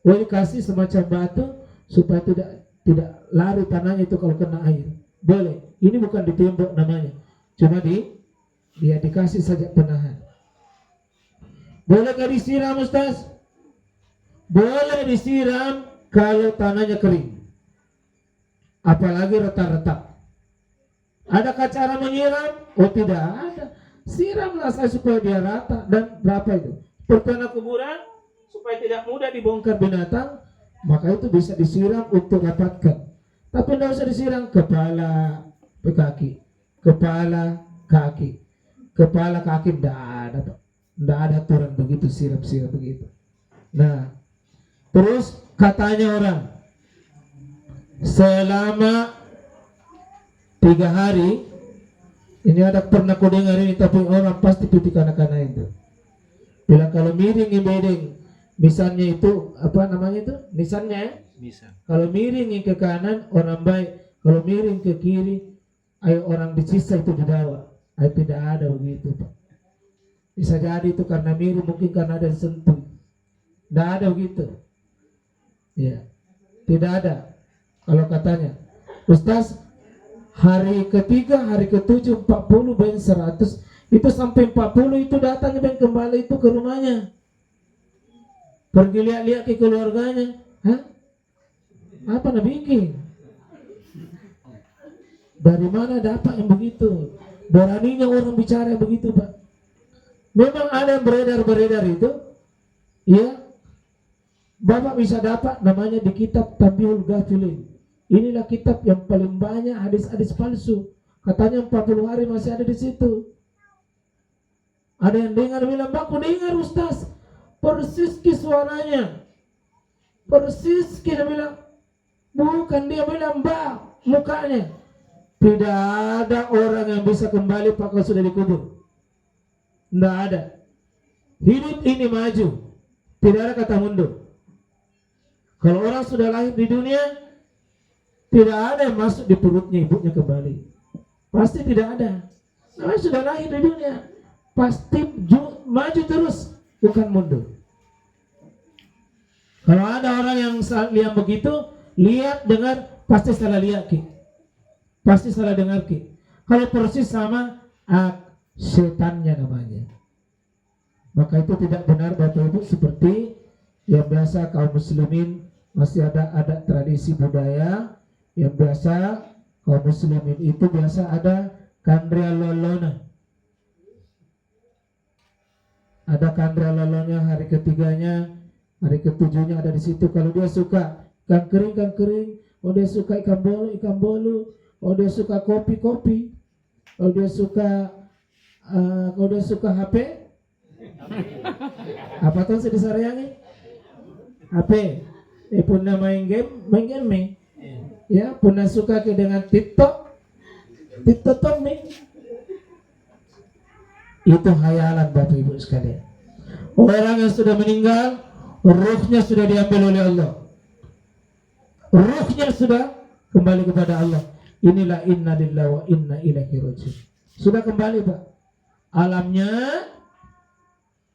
Boleh kasih semacam batu supaya tidak lari tanahnya itu kalau kena air. Boleh. Ini bukan ditembok namanya. Cuma dia dikasih saja penahan. Bolehkah disiram Ustaz? Boleh disiram kalau tanahnya kering. Apalagi retak-retak. Adakah cara menyiram? Oh tidak ada. Siramlah saya supaya dia rata. Dan berapa itu? Pertama kuburan supaya tidak mudah dibongkar binatang, maka itu bisa disiram untuk dapatkan. Tapi tidak usah disiram kepala ke kaki, kepala kaki, kepala kaki tidak ada aturan begitu, siram begitu. Nah, terus katanya orang selama 3 hari ini ada pernah ku dengar ini, tapi orang pasti putih kanak-kanak itu. Bila kalau miring bedeng, misalnya itu apa namanya itu? Misalnya Bisa. kalau miring ke kanan orang baik, kalau miring ke kiri, ayo orang disisa itu dibawa. Ayo tidak ada begitu Pak. Bisa jadi itu karena miring, mungkin karena ada sentuh. Tidak ada begitu. Ya, tidak ada. Kalau katanya, Ustaz, hari ketiga, hari ke-7, 40 ben 100, itu sampai 40 itu datang ben kembali itu ke rumahnya. Pergi lihat-lihat ke keluarganya. Hah? Apa nak bikin? Dari mana dapat yang begitu? Beraninya orang bicara begitu Pak. Memang ada yang beredar itu. Ya. Bapak bisa dapat namanya di kitab Tabiul Ghafilin. Inilah kitab yang paling banyak hadis-hadis palsu. Katanya 40 hari masih ada di situ. Ada yang dengar bilang, "Aku dengar Ustaz, persis ke suaranya." Persis kita bilang, bukan, dia bilang Mbak mukanya. Tidak ada orang yang bisa kembali Pak kalau sudah dikubur. Tidak ada. Hidup ini maju, tidak ada kata mundur. Kalau orang sudah lahir di dunia, tidak ada yang masuk di perutnya ibunya kembali. Pasti tidak ada. Namanya sudah lahir di dunia, pasti maju terus, bukan mundur. Kalau ada orang yang begitu, lihat, dengar, pasti salah lihat ki, pasti salah dengar ki. Kalau persis sama setannya namanya. Maka itu tidak benar Bapak Ibu, seperti yang biasa kaum muslimin masih ada adat tradisi budaya yang biasa kaum muslimin itu biasa ada kandria lolona. Ada kandria lolona hari ketiganya, hari ketujuhnya ada di situ. Kalau dia suka ikan kering, oh dia suka ikan bolu, oh dia suka kopi, oh dia suka HP, apa tuh sih disarangi? HP, punna main game, ya punna suka ke dengan TikTok nih. Itu hayalan Bapak Ibu sekalian. Orang yang sudah meninggal, ruhnya sudah diambil oleh Allah. Ruhnya sudah kembali kepada Allah. Inilah inna lillahi wa inna ilaihi rajiun. Sudah kembali Pak.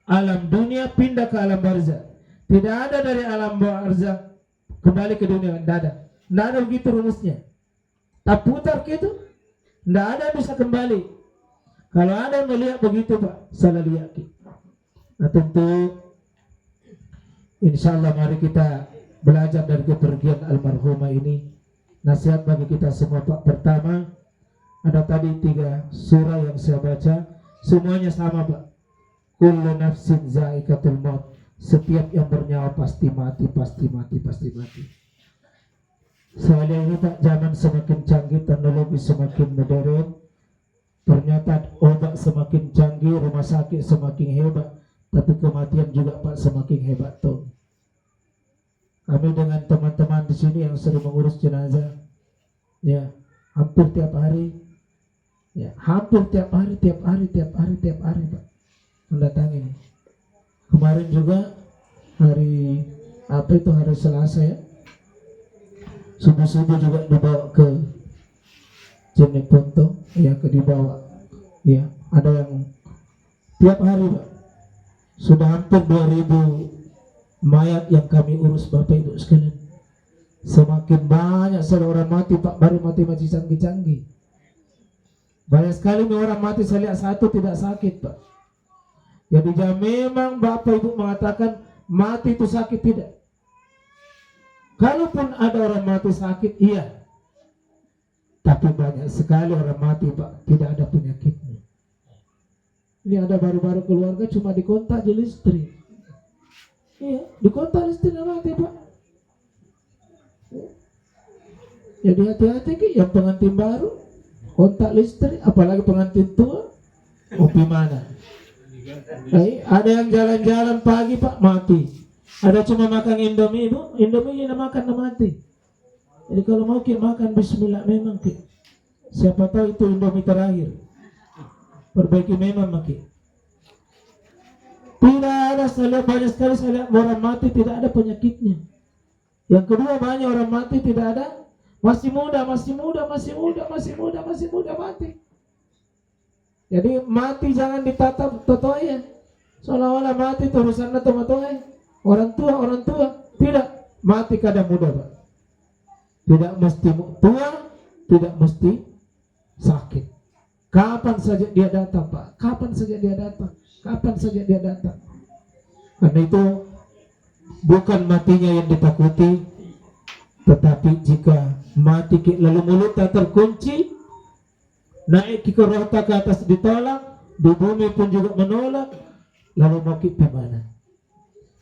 Alam dunia pindah ke alam barzah. Tidak ada dari alam barzah kembali ke dunia. Tidak ada begitu rumusnya. Tak putar gitu. Tidak ada bisa kembali. Kalau ada yang melihat begitu Pak, salah lihat. Nah tentu insya Allah mari kita belajar dari kepergian almarhumah ini. Nasihat bagi kita semua Pak. Pertama, ada tadi 3 surah yang saya baca, semuanya sama Pak. Kullu nafsin zaikatul maut. Setiap yang bernyawa pasti mati. Saya lihat ini Pak, zaman semakin canggih, teknologi semakin modern. Ternyata obat semakin canggih, rumah sakit semakin hebat, tapi kematian juga Pak semakin hebat tuh. Kami dengan teman-teman di sini yang sering mengurus jenazah, ya hampir tiap hari Pak mendatangi. Kemarin juga hari Selasa ya, subuh-subuh juga dibawa ke Jeneponto, ya dibawa, ya ada yang tiap hari Pak, sudah hampir 2000 mayat yang kami urus Bapak Ibu sekalian. Semakin banyak orang mati Pak, baru mati canggih-canggih. Banyak sekali orang mati saya lihat satu tidak sakit Pak. Jadi jangan memang Bapak Ibu mengatakan mati itu sakit, tidak. Kalaupun ada orang mati sakit, iya. Tapi banyak sekali orang mati Pak, tidak ada penyakitnya. Ini ada baru-baru keluarga cuma dikontak di listrik. Iya, dikontak listrik mati Pak. Jadi hati-hati yang pengantin baru kontak listrik, apalagi pengantin tua. Gimana? Ada yang jalan-jalan pagi Pak mati. Ada cuma makan Indomie Bu, Indomie makan mati. Jadi kalau mau kita makan bismillah memang kita. Siapa tahu itu Indomie terakhir. Perbaiki memang maki. Tidak ada, saya lihat banyak sekali orang mati tidak ada penyakitnya. Yang kedua banyak orang mati tidak ada, masih muda mati. Jadi mati jangan ditatap totoya. Seolah-olah mati itu urusan totoya. Orang tua tidak, mati kadang muda Pak. Tidak mesti tua, tidak mesti sakit. Kapan saja dia datang Pak, kapan saja dia datang. Karena itu bukan matinya yang ditakuti, tetapi jika mati lalu mulutnya terkunci, naik ke rohta ke atas ditolak, di bumi pun juga menolak, lalu mau kita mana?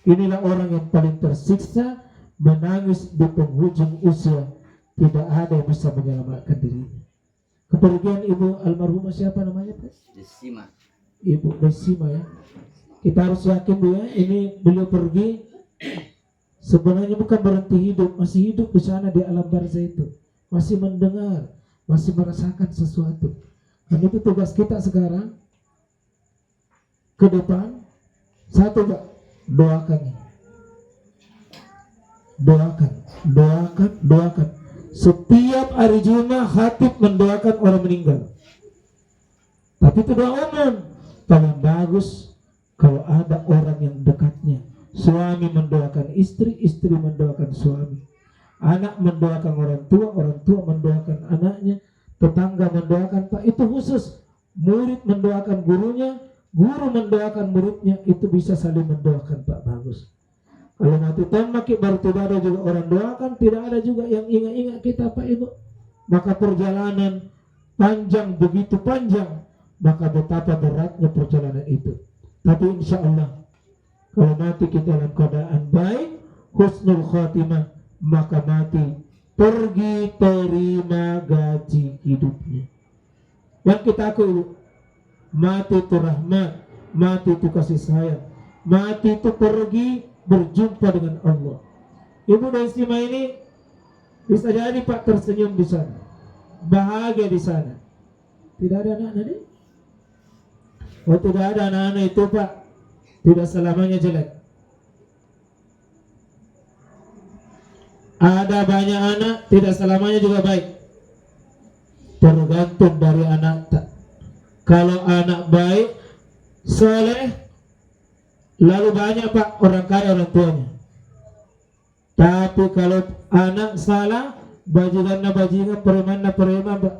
Inilah orang yang paling tersiksa, menangis di penghujung usia, tidak ada yang bisa menyelamatkan dirinya. Kepergian ibu almarhumah siapa namanya Pak? Desima. Ibu Desima ya. Kita harus yakin Bu ya, ini beliau pergi sebenarnya bukan berhenti hidup, masih hidup di sana di alam barzah itu, masih mendengar, masih merasakan sesuatu. Dan itu tugas kita sekarang ke depan. Satu Pak, doakan. Setiap hari Jumat khatib mendoakan orang meninggal. Tapi itu doa umum. Paling bagus kalau ada orang yang dekatnya. Suami mendoakan istri, istri mendoakan suami. Anak mendoakan orang tua mendoakan anaknya. Tetangga mendoakan Pak. Itu khusus. Murid mendoakan gurunya, guru mendoakan muridnya, itu bisa saling mendoakan Pak, bagus. Kalau mati maki baru tidak ada juga orang doakan, tidak ada juga yang ingat-ingat kita Pak Ibu. Maka perjalanan panjang, begitu panjang, maka betapa beratnya perjalanan itu. Tapi insya Allah kalau mati kita dalam keadaan baik, husnul khatimah, maka mati pergi terima gaji hidupnya. Yang kita akui, mati itu rahmat, mati itu kasih sayang, mati itu pergi berjumpa dengan Allah. Ibu dan Istima ini bisa jadi Pak tersenyum di sana, bahagia di sana. Tidak ada anak-anak nih? Oh, tidak ada anak-anak itu Pak, tidak selamanya jelek. Ada banyak anak, tidak selamanya juga baik. Tergantung dari anak. Kalau anak baik, soleh, lalu banyak Pak orang kaya orang tuanya. Tapi kalau anak salah, bajingan preman Pak,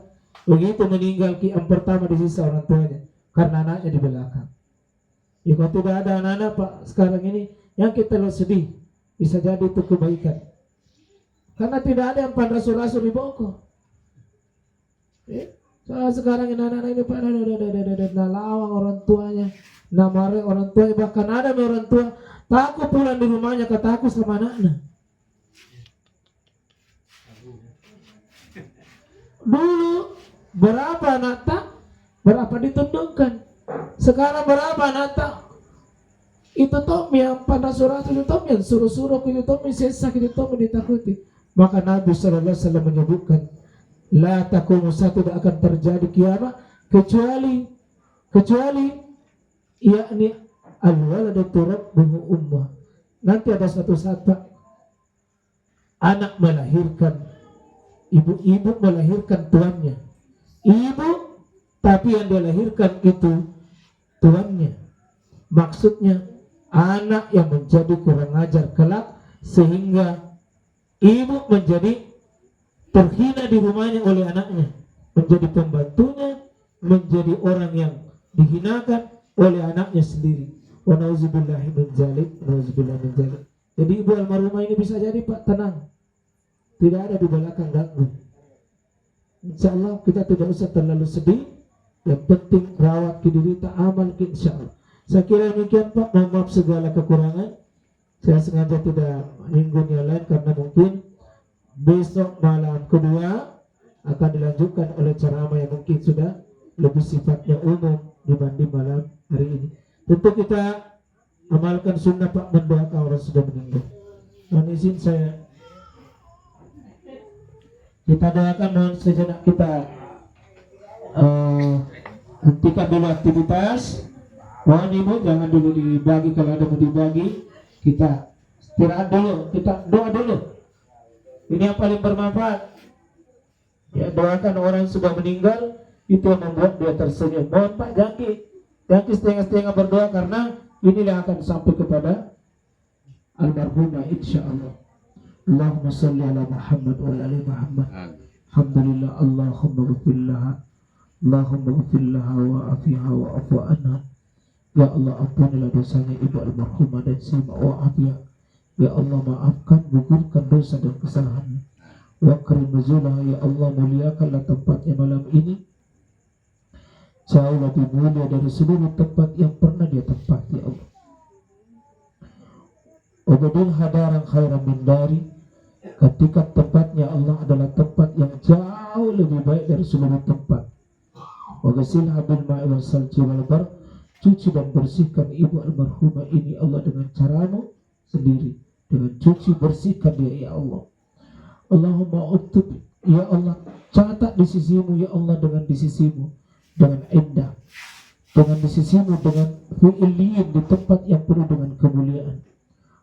begitu meninggal yang pertama disisa orang tuanya, karena anaknya di belakang. Ya, kalau tidak ada anak-anak Pak sekarang ini, yang kita lo sedih, bisa jadi itu kebaikan. Karena tidak ada yang pandrasul-rasul di boko. Soal sekarang ini anak-anak ini Pak, nalawang orang tuanya, namare orang tuanya, bahkan ada orang tua takut pulang di rumahnya, kata aku sama anaknya. Dulu berapa anak tak, berapa ditundukkan. Sekarang berapa anak tak, itu Tommy yang pandrasul-rasul, itu Tommy yang suruh-suruh, itu Tommy sesak, itu Tommy ditakuti. Maka Nabi SAW menyebutkan, la taqumu saat tidak akan terjadi kiamat kecuali yakni al-waladatu rabbuhu ummah. Nanti ada suatu saat Pak, anak melahirkan, ibu melahirkan tuannya. Ibu, tapi yang dilahirkan itu tuannya. Maksudnya anak yang menjadi kurang ajar kelak, sehingga ibu menjadi terhina di rumahnya oleh anaknya, menjadi pembantunya, menjadi orang yang dihinakan oleh anaknya sendiri. Wa nauzubillahi min dzalik, nauzubillahi min dzalik. Jadi ibu almarhumah ini bisa jadi Pak tenang, tidak ada di belakang ganggu. Insya Allah kita tidak usah terlalu sedih. Yang penting rawat kita, amal kita, insya Allah. Saya kira demikian Pak, mohon maaf segala kekurangan. Saya sengaja tidak minggu yang lain karena mungkin besok malam kedua akan dilanjutkan oleh ceramah yang mungkin sudah lebih sifatnya umum dibanding malam hari ini. Tentu kita amalkan sunnah Pak, mendoakan orang sudah meninggal. Mohon izin saya, kita doakan, mohon sejenak kita hentikan dulu aktivitas. Mohon ibu jangan dulu dibagi, kalau ada mau dibagi kita istirahat dulu, kita doa dulu. Ini yang paling bermanfaat. Ya, doakan orang yang sudah meninggal, itu yang membuat dia tersenyum. Mohon Pak, jangan setengah-setengah berdoa, karena inilah akan sampai kepada almarhumah insyaallah. Allahumma salli ala Muhammad wa ala ali Muhammad. Alhamdulillah, Allahumma ghfirlaha, Allahumma ghfirlaha wa afiha wa afu anha. Ya Allah, ampunilah dosanya ibu almarhumah dan sima wa afiha. Ya Allah, maafkan, gugurkan dosa dan kesalahannya. Wa karim nuzulah, ya Allah, muliakanlah tempatnya malam ini jauh lebih mulia dari seluruh tempat yang pernah dia tempati, ya Allah. Ubudul hadaran khairan min dari, ketika tempatnya Allah adalah tempat yang jauh lebih baik dari seluruh tempat. Wa ghasilha bil ma'i wal salji wal bar, cuci dan bersihkan ibu almarhumah ini Allah dengan caramu sendiri, dengan cuci bersihkan dia ya Allah. Allahumma uktub, ya Allah, catat di sisimu ya Allah, dengan di sisimu dengan indah, dengan di sisimu dengan fi'iliyin, di tempat yang penuh dengan kemuliaan.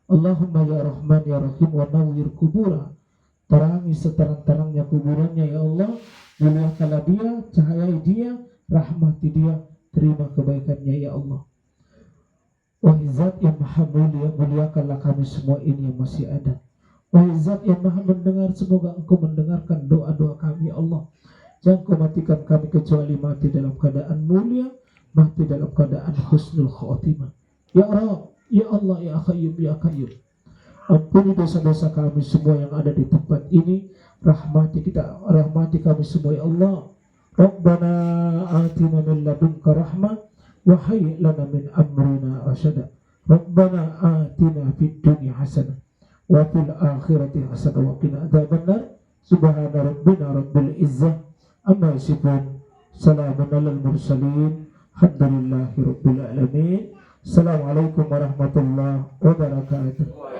Allahumma ya Rahman ya Rahim, wa nawwir kubura, terangi seterang-terangnya kuburannya ya Allah. Muliakanlah dia, cahayai dia, rahmati dia, terima kebaikannya ya Allah. Wahai Zat yang maha mulia, muliakanlah kami semua ini yang masih ada. Wahai Zat yang maha mendengar, semoga Engkau mendengarkan doa-doa kami ya Allah. Jangan Kau matikan kami kecuali mati dalam keadaan mulia, mati dalam keadaan husnul khatimah. Ya Rabb, ya Allah, ya Qayyum, ya Qayyum, ampuni dosa-dosa kami semua yang ada di tempat ini. Rahmati kami semua ya Allah. Rabbana atina min ladunka rahmah wa hayyi lana min amrina rasyada. Rabbana atina fid dunya hasanah wa fil akhirati hasanah wa qina adzabannar. Subhana rabbina rabbil izzah amma yasifun. Salamun alal mursalin. Alhamdulillahi rabbil alamin. Assalamualaikum warahmatullahi wabarakatuh.